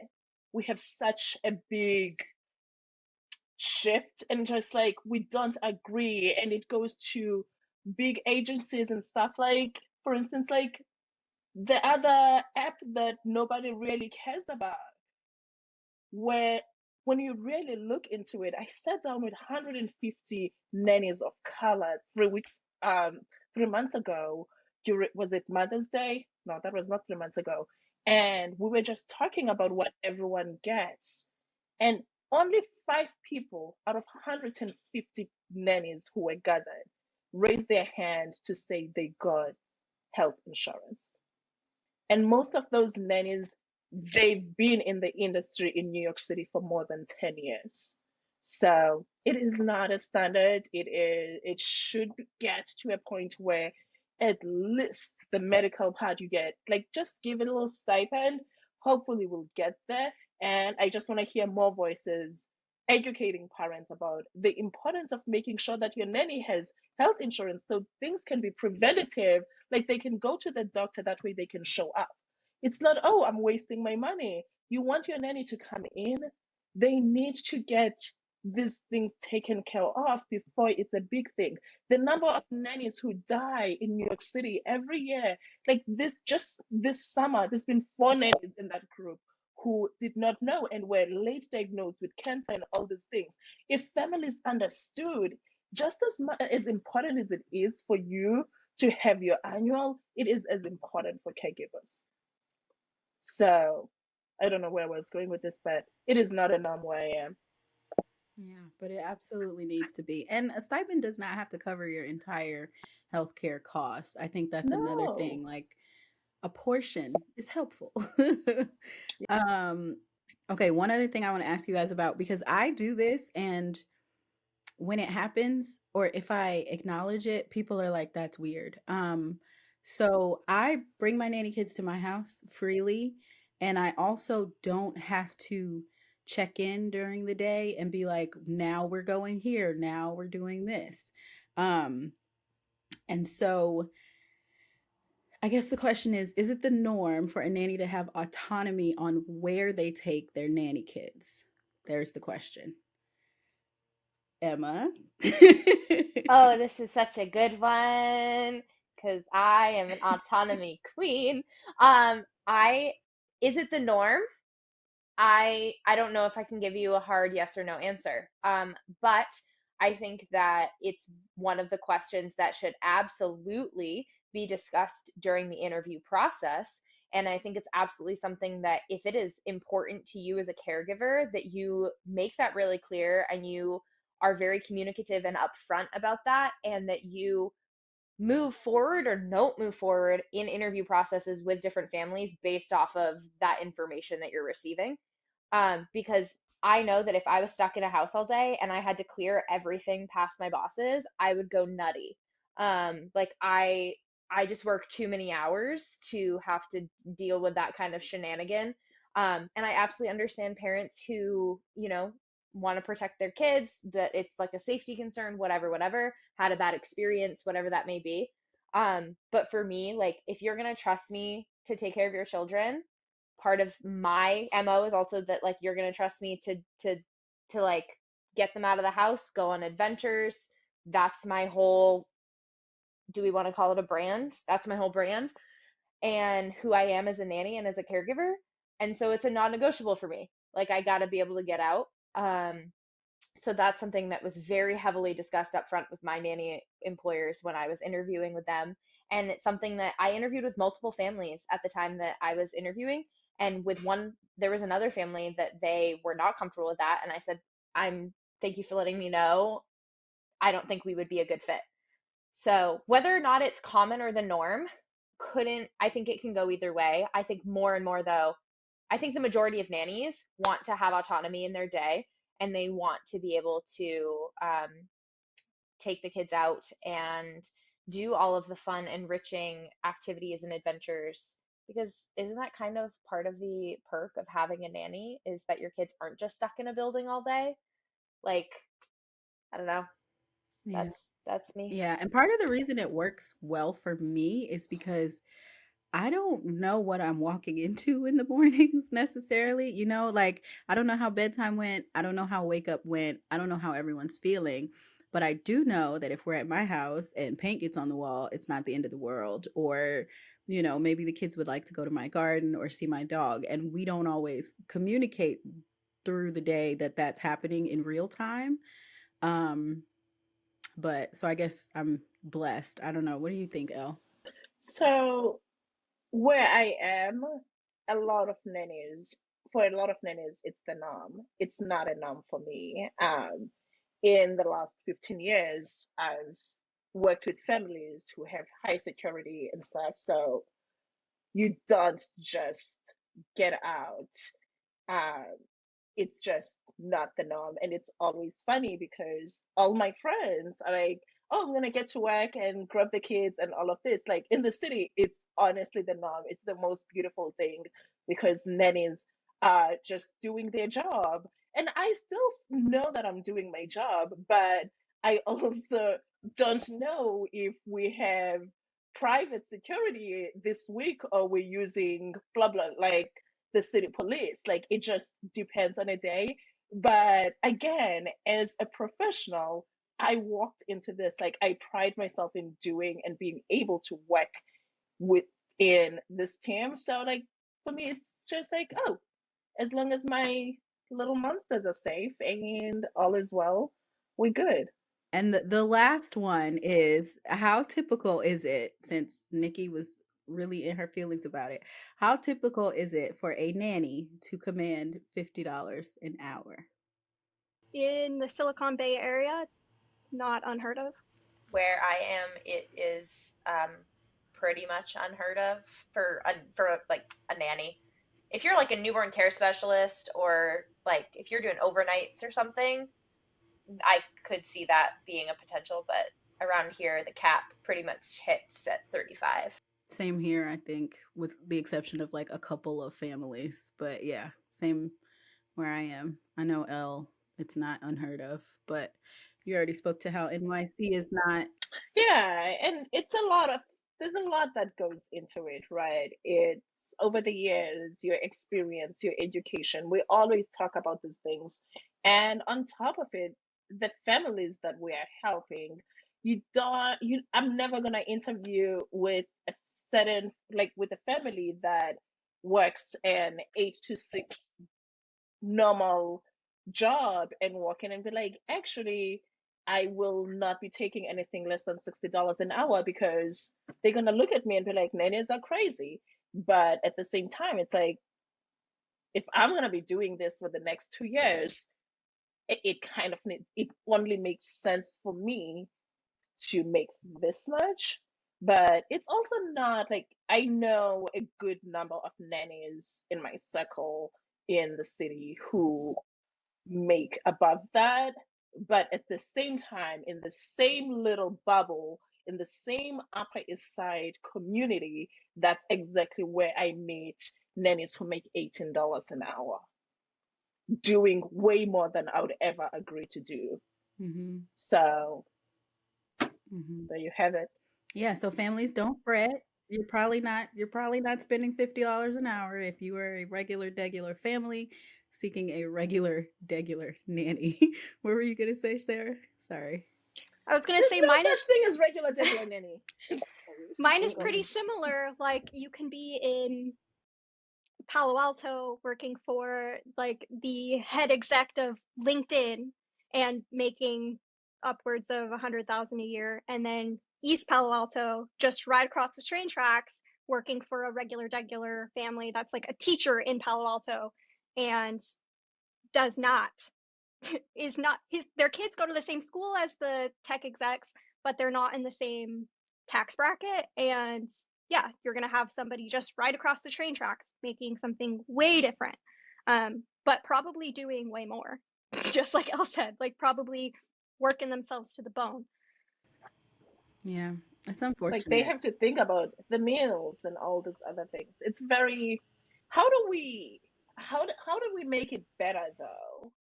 we have such a big shift, and just like we don't agree, and it goes to big agencies and stuff, like for instance, like the other app that nobody really cares about, where when you really look into it, I sat down with 150 nannies of color 3 weeks, 3 months ago. Was it Mother's Day? No, that was not 3 months ago. And we were just talking about what everyone gets. And only 5 people out of 150 nannies who were gathered raised their hand to say they got health insurance. And most of those nannies, they've been in the industry in New York City for more than 10 years. So it is not a standard. It should get to a point where at least the medical part you get, like just give it a little stipend. Hopefully we'll get there. And I just want to hear more voices educating parents about the importance of making sure that your nanny has health insurance so things can be preventative, like they can go to the doctor, that way they can show up. It's not, oh, I'm wasting my money. You want your nanny to come in, they need to get these things taken care of before it's a big thing. The number of nannies who die in New York City every year, like this, just this summer, there's been 4 nannies in that group who did not know and were late diagnosed with cancer and all these things. If families understood, just as important as it is for you to have your annual, it is as important for caregivers. So I don't know where I was going with this, but it is not a norm where I am. Yeah, but it absolutely needs to be. And a stipend does not have to cover your entire healthcare costs. I think that's another No. thing. Like a portion is helpful. um, okay, one other thing I want to ask you guys about, because I do this, and when it happens or if I acknowledge it, people are like, that's weird. So I bring my nanny kids to my house freely, and I also don't have to check in during the day and be like, now we're going here, now we're doing this. Um, and so I guess the question is it the norm for a nanny to have autonomy on where they take their nanny kids? There's the question. Emma. Oh, this is such a good one because I am an autonomy queen. I Is it the norm? I don't know if I can give you a hard yes or no answer. But I think that it's one of the questions that should absolutely be discussed during the interview process. And I think it's absolutely something that if it is important to you as a caregiver, that you make that really clear and you are very communicative and upfront about that, and that you move forward or don't move forward in interview processes with different families based off of that information that you're receiving. Because I know that if I was stuck in a house all day and I had to clear everything past my bosses, I would go nutty. Like I just work too many hours to have to deal with that kind of shenanigan. And I absolutely understand parents who, want to protect their kids, that it's like a safety concern, whatever, had a bad experience, whatever that may be. But for me, like if you're gonna trust me to take care of your children, part of my MO is also that like you're going to trust me to to like get them out of the house, go on adventures. That's my whole, do we want to call it a brand? That's my whole brand and who I am as a nanny and as a caregiver. And so it's a non-negotiable for me. Like I got to be able to get out. So that's something that was very heavily discussed up front with my nanny employers when I was interviewing with them. And it's something that I interviewed with multiple families at the time that I was interviewing. And with one, there was another family that they were not comfortable with that. And I said, thank you for letting me know. I don't think we would be a good fit. So whether or not it's common or the norm, I think it can go either way. I think more and more though, I think the majority of nannies want to have autonomy in their day and they want to be able to take the kids out and do all of the fun, enriching activities and adventures. Because isn't that kind of part of the perk of having a nanny is that your kids aren't just stuck in a building all day? Like, I don't know. Yeah. That's me. Yeah, and part of the reason it works well for me is because I don't know what I'm walking into in the mornings necessarily. Like I don't know how bedtime went. I don't know how wake up went. I don't know how everyone's feeling. But I do know that if we're at my house and paint gets on the wall, it's not the end of the world. Or, maybe the kids would like to go to my garden or see my dog. And we don't always communicate through the day that that's happening in real time. Um, but so I guess I'm blessed. I don't know. What do you think, Elle? So where I am, a lot of nannies, for a lot of nannies, it's the norm. It's not a norm for me. In the last 15 years, I've worked with families who have high security and stuff. So you don't just get out. Um, it's just not the norm. And it's always funny because all my friends are like, oh, I'm going to get to work and grab the kids and all of this. Like in the city, it's honestly the norm. It's the most beautiful thing because nannies are just doing their job. And I still know that I'm doing my job, but I also don't know if we have private security this week or we're using blah blah like the city police. Like it just depends on a day. But again, as a professional, I walked into this like I pride myself in doing and being able to work within this team. So like for me, it's just like, oh, as long as my little monsters are safe and all is well, we're good. And the last one is how typical is it, since Nikki was really in her feelings about it, how typical is it for a nanny to command $50 an hour? In the Silicon Bay area, it's not unheard of. Where I am, it is pretty much unheard of for like a nanny. If you're like a newborn care specialist or like if you're doing overnights or something, I could see that being a potential, but around here the cap pretty much hits at 35. Same here, I think, with the exception of like a couple of families. But yeah, same where I am. I know L, it's not unheard of, but you already spoke to how NYC is not. Yeah, and it's a lot of there's a lot that goes into it, right? It's over the years, your experience, your education. We always talk about these things. And on top of it, the families that we are helping, I'm never gonna interview with a certain like with a family that works an 8 to 6 normal job and walk in and be like, actually, I will not be taking anything less than $60 an hour because they're gonna look at me and be like, nannies are crazy. But at the same time, it's like if I'm gonna be doing this for the next 2 years, it kind of it only makes sense for me to make this much. But it's also not like I know a good number of nannies in my circle in the city who make above that. But at the same time, in the same little bubble, in the same Upper East Side community, that's exactly where I meet nannies who make $18 an hour, doing way more than I would ever agree to do. Hmm. So Hmm. there you have it. Yeah, so families don't fret. You're probably not spending $50 an hour if you are a regular degular family. seeking a regular nanny. What were you gonna say, Sarah? Sorry. I was gonna There's say no mine such is thing as regular degular nanny. mine is Go pretty ahead. similar. Like you can be in Palo Alto working for like the head exec of LinkedIn and making upwards of 100,000 a year, and then East Palo Alto, just right across the train tracks, working for a regular family that's like a teacher in Palo Alto and does not is not his their kids go to the same school as the tech execs, but they're not in the same tax bracket. And yeah, you're gonna have somebody just right across the train tracks making something way different, but probably doing way more. Just like Elle said, like probably working themselves to the bone. Yeah, it's Like they unfortunate. have to think about the meals and all these other things. It's very, how do we, how do we make it better though?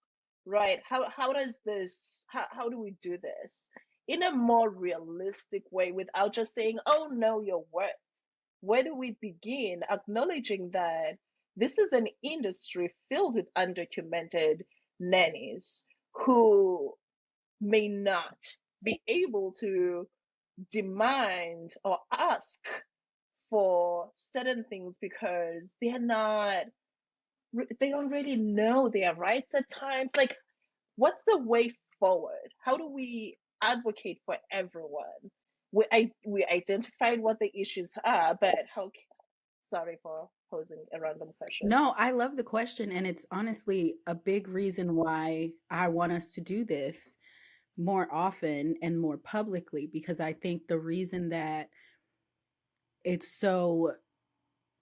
Right? How does this, how do we do this in a more realistic way without just saying, oh, know your worth? Where do we begin acknowledging that this is an industry filled with undocumented nannies who may not be able to demand or ask for certain things because they don't really know their rights at times. Like, what's the way forward? How do we advocate for everyone? We identified what the issues are, but how, sorry for posing a random question. No, I love the question, and it's honestly a big reason why I want us to do this more often and more publicly, because I think the reason that it's so,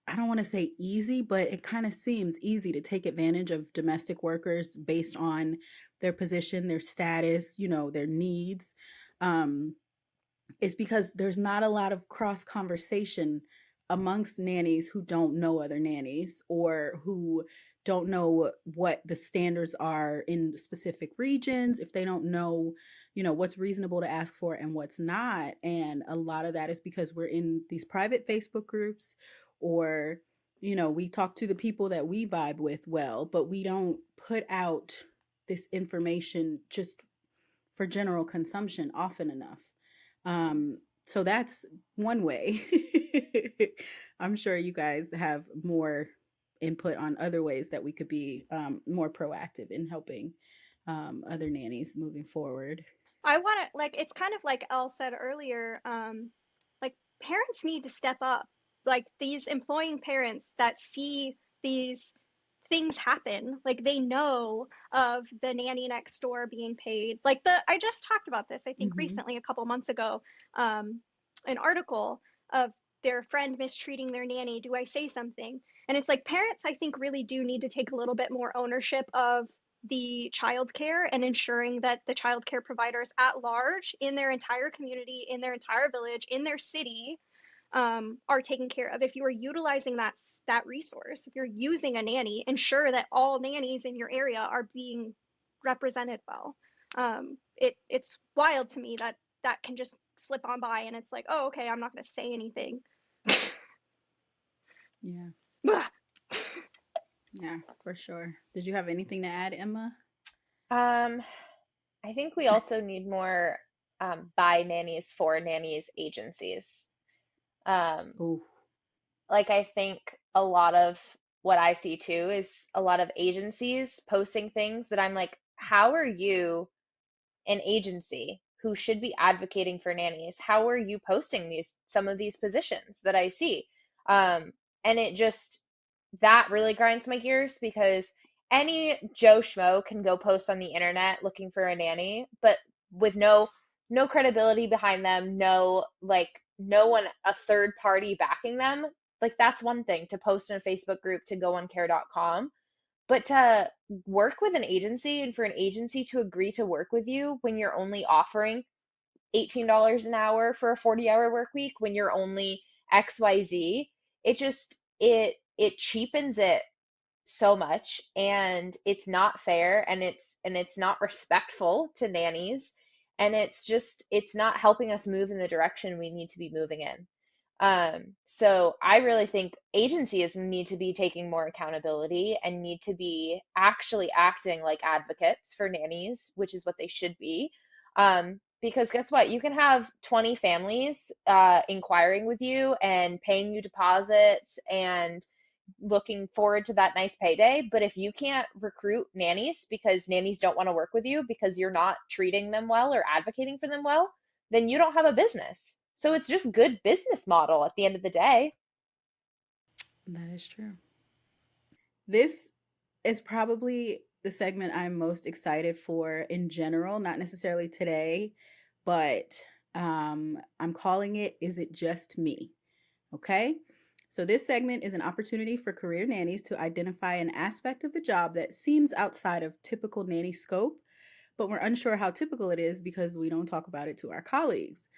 I don't want to say easy, but it kind of seems easy to take advantage of domestic workers based on their position, their status, their needs. Um, is because there's not a lot of cross conversation amongst nannies who don't know other nannies, or who don't know what the standards are in specific regions, if they don't know what's reasonable to ask for and what's not. And a lot of that is because we're in these private Facebook groups, or we talk to the people that we vibe with well, but we don't put out this information just for general consumption often enough. Um, so that's one way. I'm sure you guys have more input on other ways that we could be more proactive in helping other nannies moving forward. I want to like it's kind of like Elle said earlier. Like parents need to step up. Like these employing parents that see these things happen, like they know of the nanny next door being paid. Like the I just talked about this, I think Hmm. recently, a couple months ago, an article of their friend mistreating their nanny. Do I say something? And it's like parents, I think, really do need to take a little bit more ownership of the childcare and ensuring that the childcare providers at large in their entire community, in their entire village, in their city, are taken care of. If you are utilizing that resource, if you're using a nanny, ensure that all nannies in your area are being represented well. It's wild to me that that can just slip on by, and it's like, oh, okay, I'm not going to say anything. Yeah, yeah, for sure. Did you have anything to add, Emma? Um, I think we also need more by nannies for nannies agencies. Um, Oh. like I think a lot of what I see too is a lot of agencies posting things that I'm like, how are you an agency who should be advocating for nannies? How are you posting these some of these positions that I see? And it just that really grinds my gears because any Joe Schmo can go post on the internet looking for a nanny, but with no credibility behind them, no one, a third party backing them. Like that's one thing to post in a Facebook group, to go on care.com, but to work with an agency and for an agency to agree to work with you when you're only offering $18 an hour for a 40-hour work week, when you're only XYZ, it cheapens it so much, and it's not fair, and it's not respectful to nannies, and it's not helping us move in the direction we need to be moving in. So I really think agencies need to be taking more accountability and need to be actually acting like advocates for nannies, which is what they should be. Because guess what? You can have 20 families inquiring with you and paying you deposits and looking forward to that nice payday. But if you can't recruit nannies because nannies don't want to work with you because you're not treating them well or advocating for them well, then you don't have a business. So it's just good business model at the end of the day. That is true. This is probably the segment I'm most excited for in general, not necessarily today, but I'm calling it Is It Just Me? Okay. So, this segment is an opportunity for career nannies to identify an aspect of the job that seems outside of typical nanny scope, but we're unsure how typical it is because we don't talk about it to our colleagues.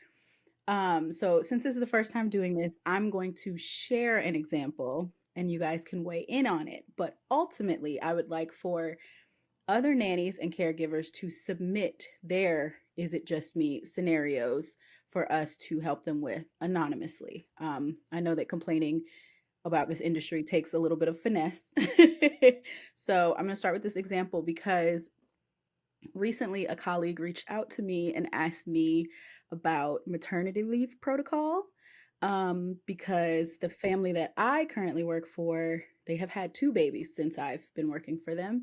So since this is the first time doing this, I'm going to share an example and you guys can weigh in on it. But ultimately, I would like for other nannies and caregivers to submit their Is It Just Me scenarios for us to help them with anonymously. I know that complaining about this industry takes a little bit of finesse. So I'm going to start with this example because recently a colleague reached out to me and asked me about maternity leave protocol, because the family that I currently work for, they have had two babies since I've been working for them.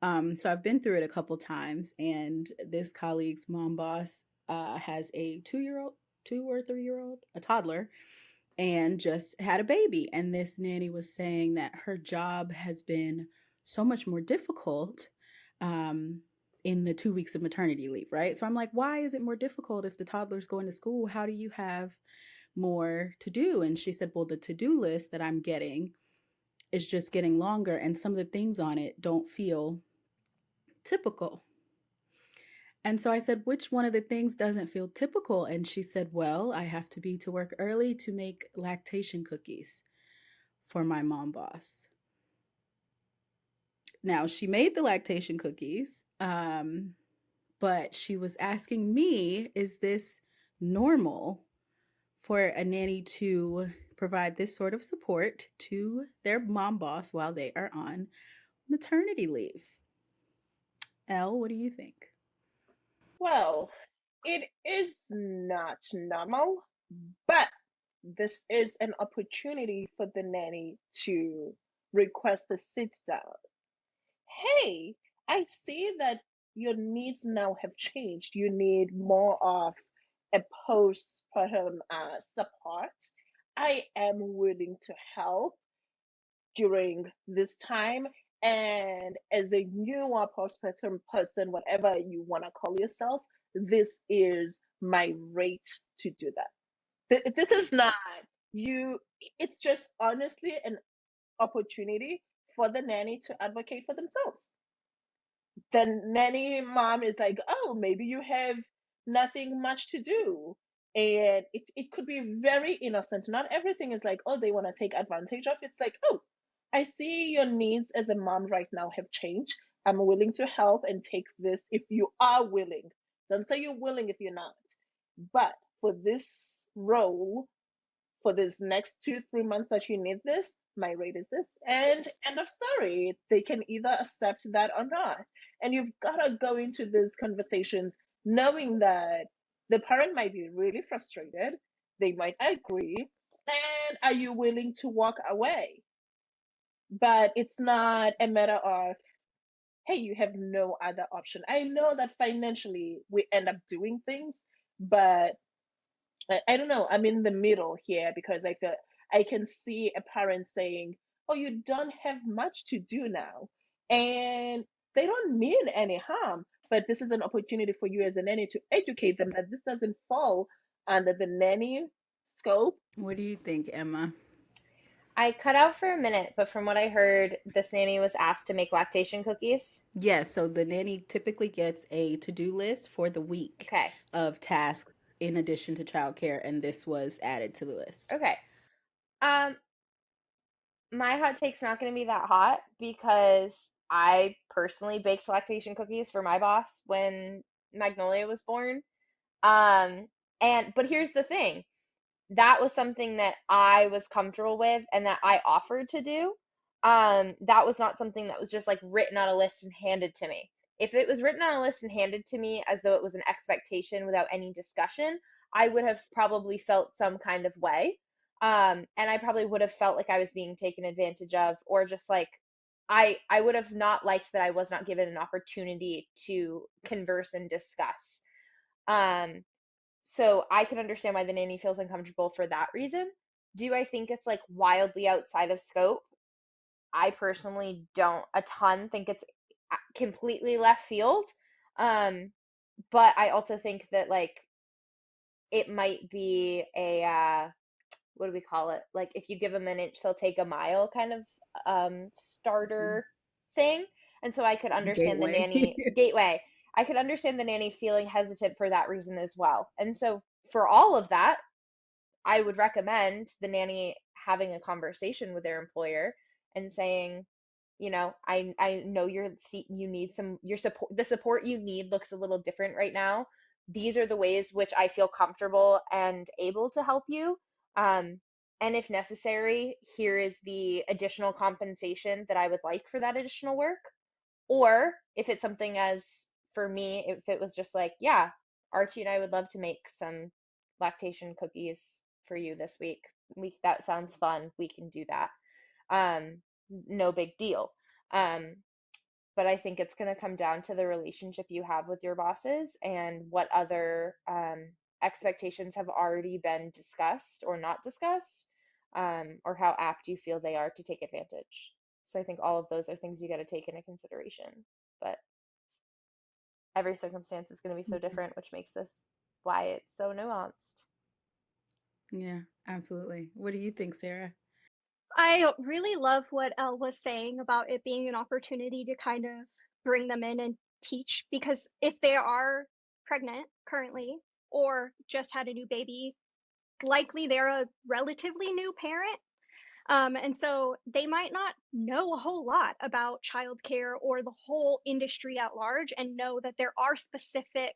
So I've been through it a couple times, and this colleague's mom boss has a 2 year old, 2 or 3 year old, a toddler, and just had a baby. And this nanny was saying that her job has been so much more difficult um, in the 2 weeks of maternity leave, right? So I'm like, why is it more difficult if the toddler's going to school? How do you have more to do? And she said, well, the to do list that I'm getting is just getting longer, and some of the things on it don't feel typical. And so I said, which one of the things doesn't feel typical? And she said, well, I have to be to work early to make lactation cookies for my mom boss. Now, she made the lactation cookies, but she was asking me, is this normal for a nanny to provide this sort of support to their mom boss while they are on maternity leave? Elle, what do you think? Well, it is not normal, but this is an opportunity for the nanny to request a sit down. Hey, I see that your needs now have changed. You need more of a postpartum support. I am willing to help during this time. And as a newer postpartum person, whatever you want to call yourself, this is my rate to do that. This is not you, it's just honestly an opportunity for the nanny to advocate for themselves. The nanny mom is like, oh, maybe you have nothing much to do. And it could be very innocent. Not everything is like, oh, they want to take advantage of. It's like, oh, I see your needs as a mom right now have changed. I'm willing to help and take this if you are willing. Don't say you're willing if you're not. But for this role, for this next 2, 3 months that you need this, my rate is this. And end of story. They can either accept that or not. And you've got to go into these conversations knowing that the parent might be really frustrated. They might agree. And are you willing to walk away? But it's not a matter of, hey, you have no other option. I know that financially we end up doing things, but I don't know. I'm in the middle here because I feel I can see a parent saying, "Oh, you don't have much to do now," and they don't mean any harm. But this is an opportunity for you as a nanny to educate them that this doesn't fall under the nanny scope. What do you think, Emma? I cut out for a minute, but from what I heard, this nanny was asked to make lactation cookies. Yes, so the nanny typically gets a to do list for the week Okay. of tasks in addition to childcare, and this was added to the list. Okay. Um, my hot take's not going to be that hot because I personally baked lactation cookies for my boss when Magnolia was born. Um, but here's the thing. that was something that I was comfortable with and that I offered to do. That was not something that was just like written on a list and handed to me. If it was written on a list and handed to me as though it was an expectation without any discussion, I would have probably felt some kind of way. And I probably would have felt like I was being taken advantage of, or just like I would have not liked that I was not given an opportunity to converse and discuss. Um, so I can understand why the nanny feels uncomfortable for that reason. Do I think it's like wildly outside of scope? I personally don't a ton think it's completely left field. Um, but I also think that like it might be a what do we call it? Like if you give them an inch, they'll take a mile kind of starter thing. And so I could understand the Gateway. nanny gateway. I could understand the nanny feeling hesitant for that reason as well. And so for all of that, I would recommend the nanny having a conversation with their employer and saying, you know, I know you need some your support. The support you need looks a little different right now. These are the ways which I feel comfortable and able to help you. Um, and if necessary, here is the additional compensation that I would like for that additional work. Or if it's something as for me, if it was just like, yeah, Archie and I would love to make some lactation cookies for you this week. That sounds fun. We can do that. No big deal. Um, but I think it's going to come down to the relationship you have with your bosses and what other expectations have already been discussed or not discussed, or how apt you feel they are to take advantage. So I think all of those are things you got to take into consideration. But every circumstance is going to be so different, which makes this why it's so nuanced. Yeah, absolutely. What do you think, Sarah? I really love what Elle was saying about it being an opportunity to kind of bring them in and teach, because if they are pregnant currently or just had a new baby, likely they're a relatively new parent. And so they might not know a whole lot about childcare or the whole industry at large, and know that there are specific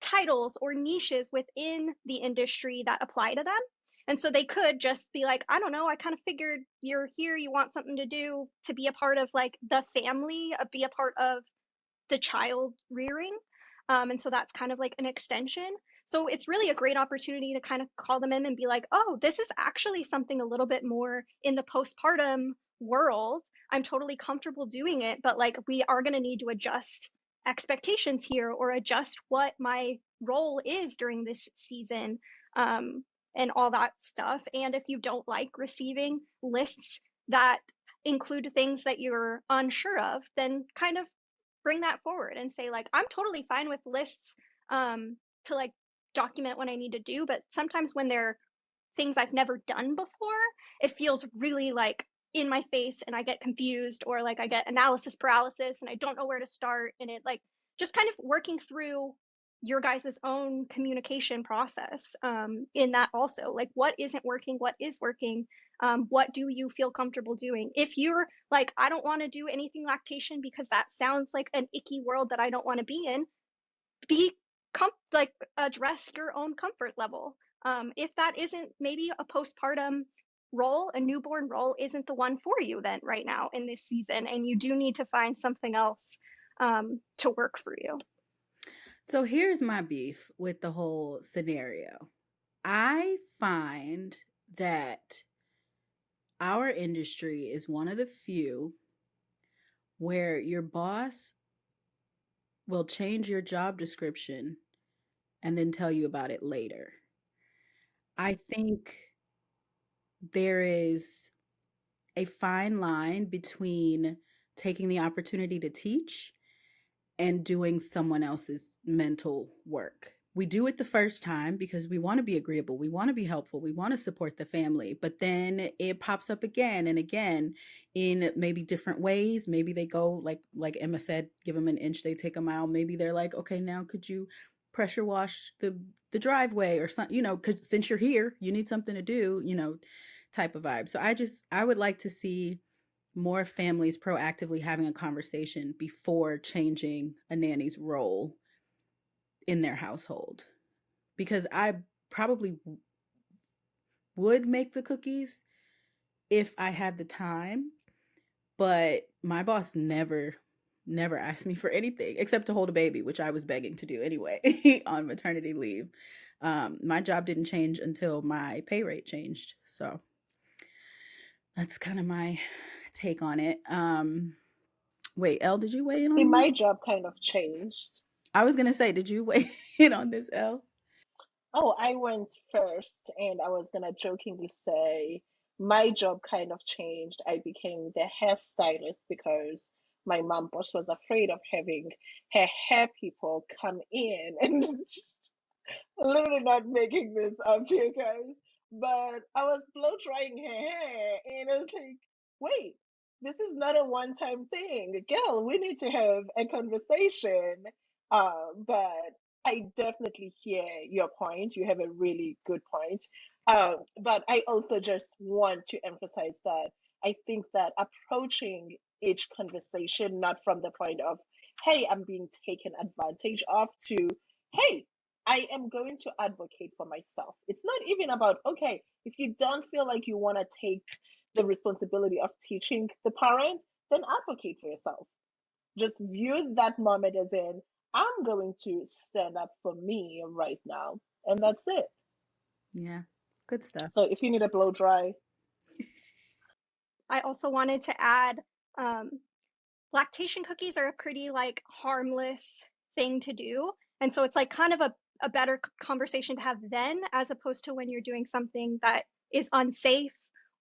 titles or niches within the industry that apply to them. And so they could just be like, I don't know, I kind of figured you're here, you want something to do to be a part of like the family, be a part of the child rearing. And so that's kind of like an extension. So it's really a great opportunity to kind of call them in and be like, oh, this is actually something a little bit more in the postpartum world. I'm totally comfortable doing it, but like we are going to need to adjust expectations here, or adjust what my role is during this season, um, and all that stuff. And if you don't like receiving lists that include things that you're unsure of, then kind of bring that forward and say like, I'm totally fine with lists, to like document what I need to do, but sometimes when they're things I've never done before, it feels really like in my face and I get confused, or like I get analysis paralysis and I don't know where to start. And it like just kind of working through your guys' own communication process, in that also, like what isn't working, what is working, what do you feel comfortable doing. If you're like, I don't want to do anything lactation because that sounds like an icky world that I don't want to be in, be like address your own comfort level. If that isn't maybe a postpartum role, a newborn role isn't the one for you then right now in this season, and you do need to find something else, to work for you. So here's my beef with the whole scenario. I find that our industry is one of the few where your boss will change your job description and then tell you about it later. I think there is a fine line between taking the opportunity to teach and doing someone else's mental work. We do it the first time because we want to be agreeable, we want to be helpful, we want to support the family, but then it pops up again and again in maybe different ways. Maybe they go like Emma said, give them an inch, they take a mile. Maybe they're like, okay, now could you pressure wash the driveway or something, cuz since you're here, you need something to do, type of vibe. So I would like to see more families proactively having a conversation before changing a nanny's role in their household. Because I probably would make the cookies if I had the time, but my boss never asked me for anything except to hold a baby, which I was begging to do anyway on maternity leave. My job didn't change until my pay rate changed. So that's kind of my take on it. Wait, Elle, did you weigh in See, on my this? job kind of changed. I was gonna say, did you weigh in on this, Elle? Oh, I went first, and I was gonna jokingly say my job kind of changed. I became the hairstylist because my mom boss was afraid of having her hair people come in and literally not making this up here, guys. But I was blow drying her hair, and I was like, wait, this is not a one time thing. Girl, we need to have a conversation. But I definitely hear your point. You have a really good point. But I also just want to emphasize that I think that approaching each conversation not from the point of, hey, I'm being taken advantage of, to, hey, I am going to advocate for myself. It's not even about, okay, if you don't feel like you want to take the responsibility of teaching the parent, then advocate for yourself. Just view that moment as in, I'm going to stand up for me right now. And that's it. Yeah, good stuff. So if you need a blow dry, I also wanted to add, um, lactation cookies are a pretty like harmless thing to do. And so it's like kind of a better conversation to have then as opposed to when you're doing something that is unsafe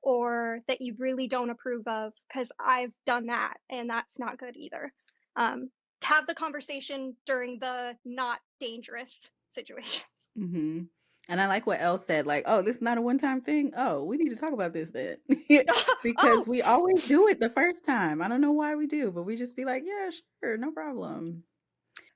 or that you really don't approve of, because I've done that and that's not good either. To have the conversation during the not dangerous situation. Mm-hmm. And I like what Elle said, like, oh, this is not a one-time thing. Oh, we need to talk about this then. Because Oh, we always do it the first time. I don't know why we do, but we just be like, yeah, sure, no problem.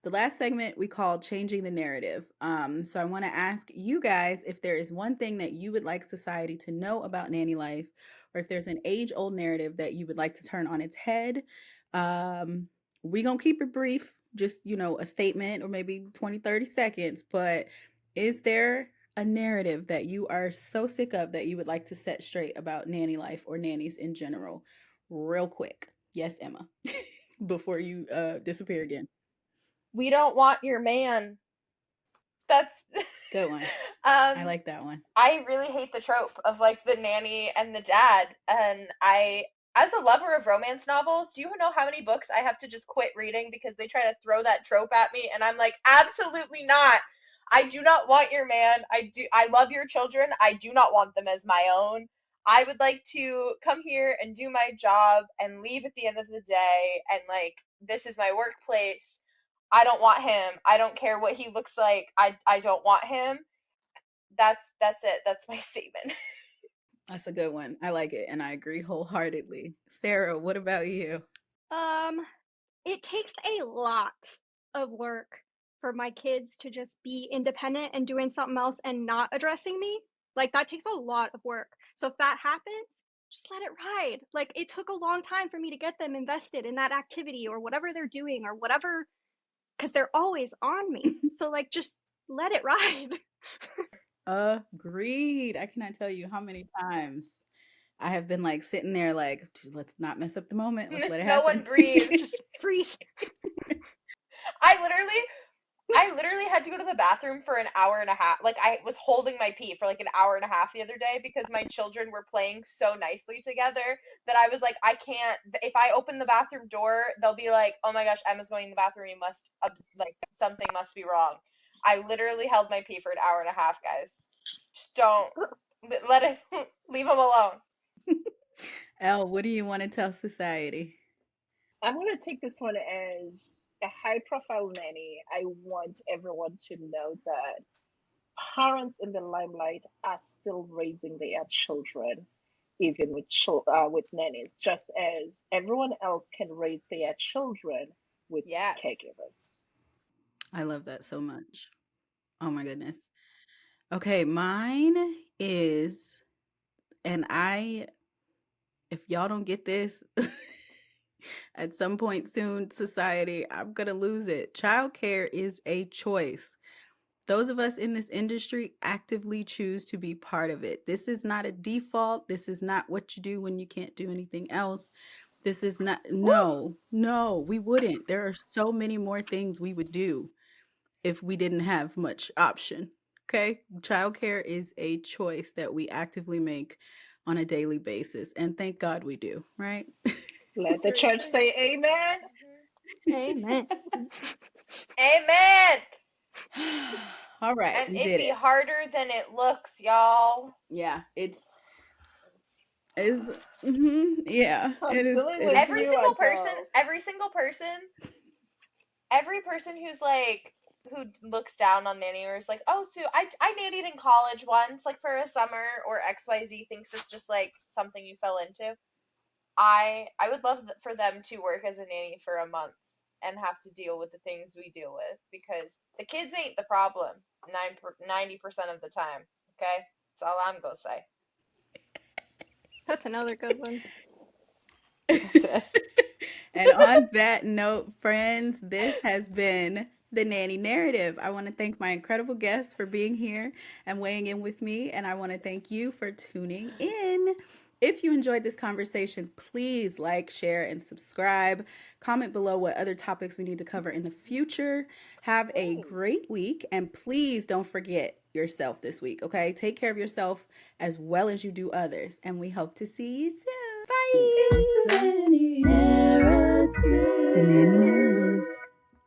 The last segment we call Changing the Narrative. So I want to ask you guys if there is one thing that you would like society to know about nanny life, or if there's an age-old narrative that you would like to turn on its head. We gonna keep it brief, just a statement or maybe 20, 30 seconds, but is there a narrative that you are so sick of that you would like to set straight about nanny life or nannies in general? Real quick. Yes, Emma. Before you disappear again. We don't want your man. That's Good one. I um like that one. I really hate the trope of like the nanny and the dad. And I, as a lover of romance novels, do you know how many books I have to just quit reading because they try to throw that trope at me? And I'm like, absolutely not. I do not want your man. I love your children. I do not want them as my own. I would like to come here and do my job and leave at the end of the day. And like, this is my workplace. I don't want him. I don't care what he looks like. I don't want him. That's it. That's my statement. That's a good one. I like it, and I agree wholeheartedly. Sarah, what about you? um, it takes a lot of work for my kids to just be independent and doing something else and not addressing me. Like that takes a lot of work. So if that happens, just let it ride. Like it took a long time for me to get them invested in that activity or whatever they're doing or whatever, because they're always on me. So like just let it ride. Agreed. I cannot tell you how many times I have been like sitting there, like, let's not mess up the moment. Let's let it No one happen. breathed. Just freeze. I literally I literally had to go to the bathroom for an hour and a half. Like I was holding my pee for like an hour and a half the other day because my children were playing so nicely together that I was like, I can't. If I open the bathroom door, they'll be like, "Oh my gosh, Emma's going in the bathroom. You must like something must be wrong." I literally held my pee for an hour and a half, guys. Just don't let it leave them alone. Elle, what do you want to tell society? I'm going to take this one as a high profile nanny. I want everyone to know that parents in the limelight are still raising their children, even with nannies, just as everyone else can raise their children with Yes. caregivers. I love that so much. Oh my goodness. Okay, mine is, and if y'all don't get this at some point soon, society, I'm gonna lose it. Childcare is a choice. those of us in this industry actively choose to be part of it. This is not a default. This is not what you do when you can't do anything else. This is not, no, no, we wouldn't. There are so many more things we would do if we didn't have much option. Okay? Childcare is a choice that we actively make on a daily basis. And thank God we do, right? Let That's the very church sweet. say amen. Amen. Amen. All right, And we it did be it. harder than it looks, y'all. Yeah, it's is yeah, I'm it is dealing it with is. Every you, single person, Adele. every person who's like who looks down on nanny or is like, oh, so I nannied in college once, like for a summer or XYZ thinks it's just like something you fell into. I would love for them to work as a nanny for a month and have to deal with the things we deal with because the kids ain't the problem 90% of the time. Okay, that's all I'm gonna say. That's another good one. That's it. And on that note, friends, this has been the Nanny Narrative. I want to thank my incredible guests for being here and weighing in with me. And I want to thank you for tuning in. If you enjoyed this conversation, please like, share, and subscribe. Comment below what other topics we need to cover in the future. Have a Hey, great week. And please don't forget yourself this week, okay? Take care of yourself as well as you do others. And we hope to see you soon. It's Bye. the nanny narrative. The Nanny Narrative.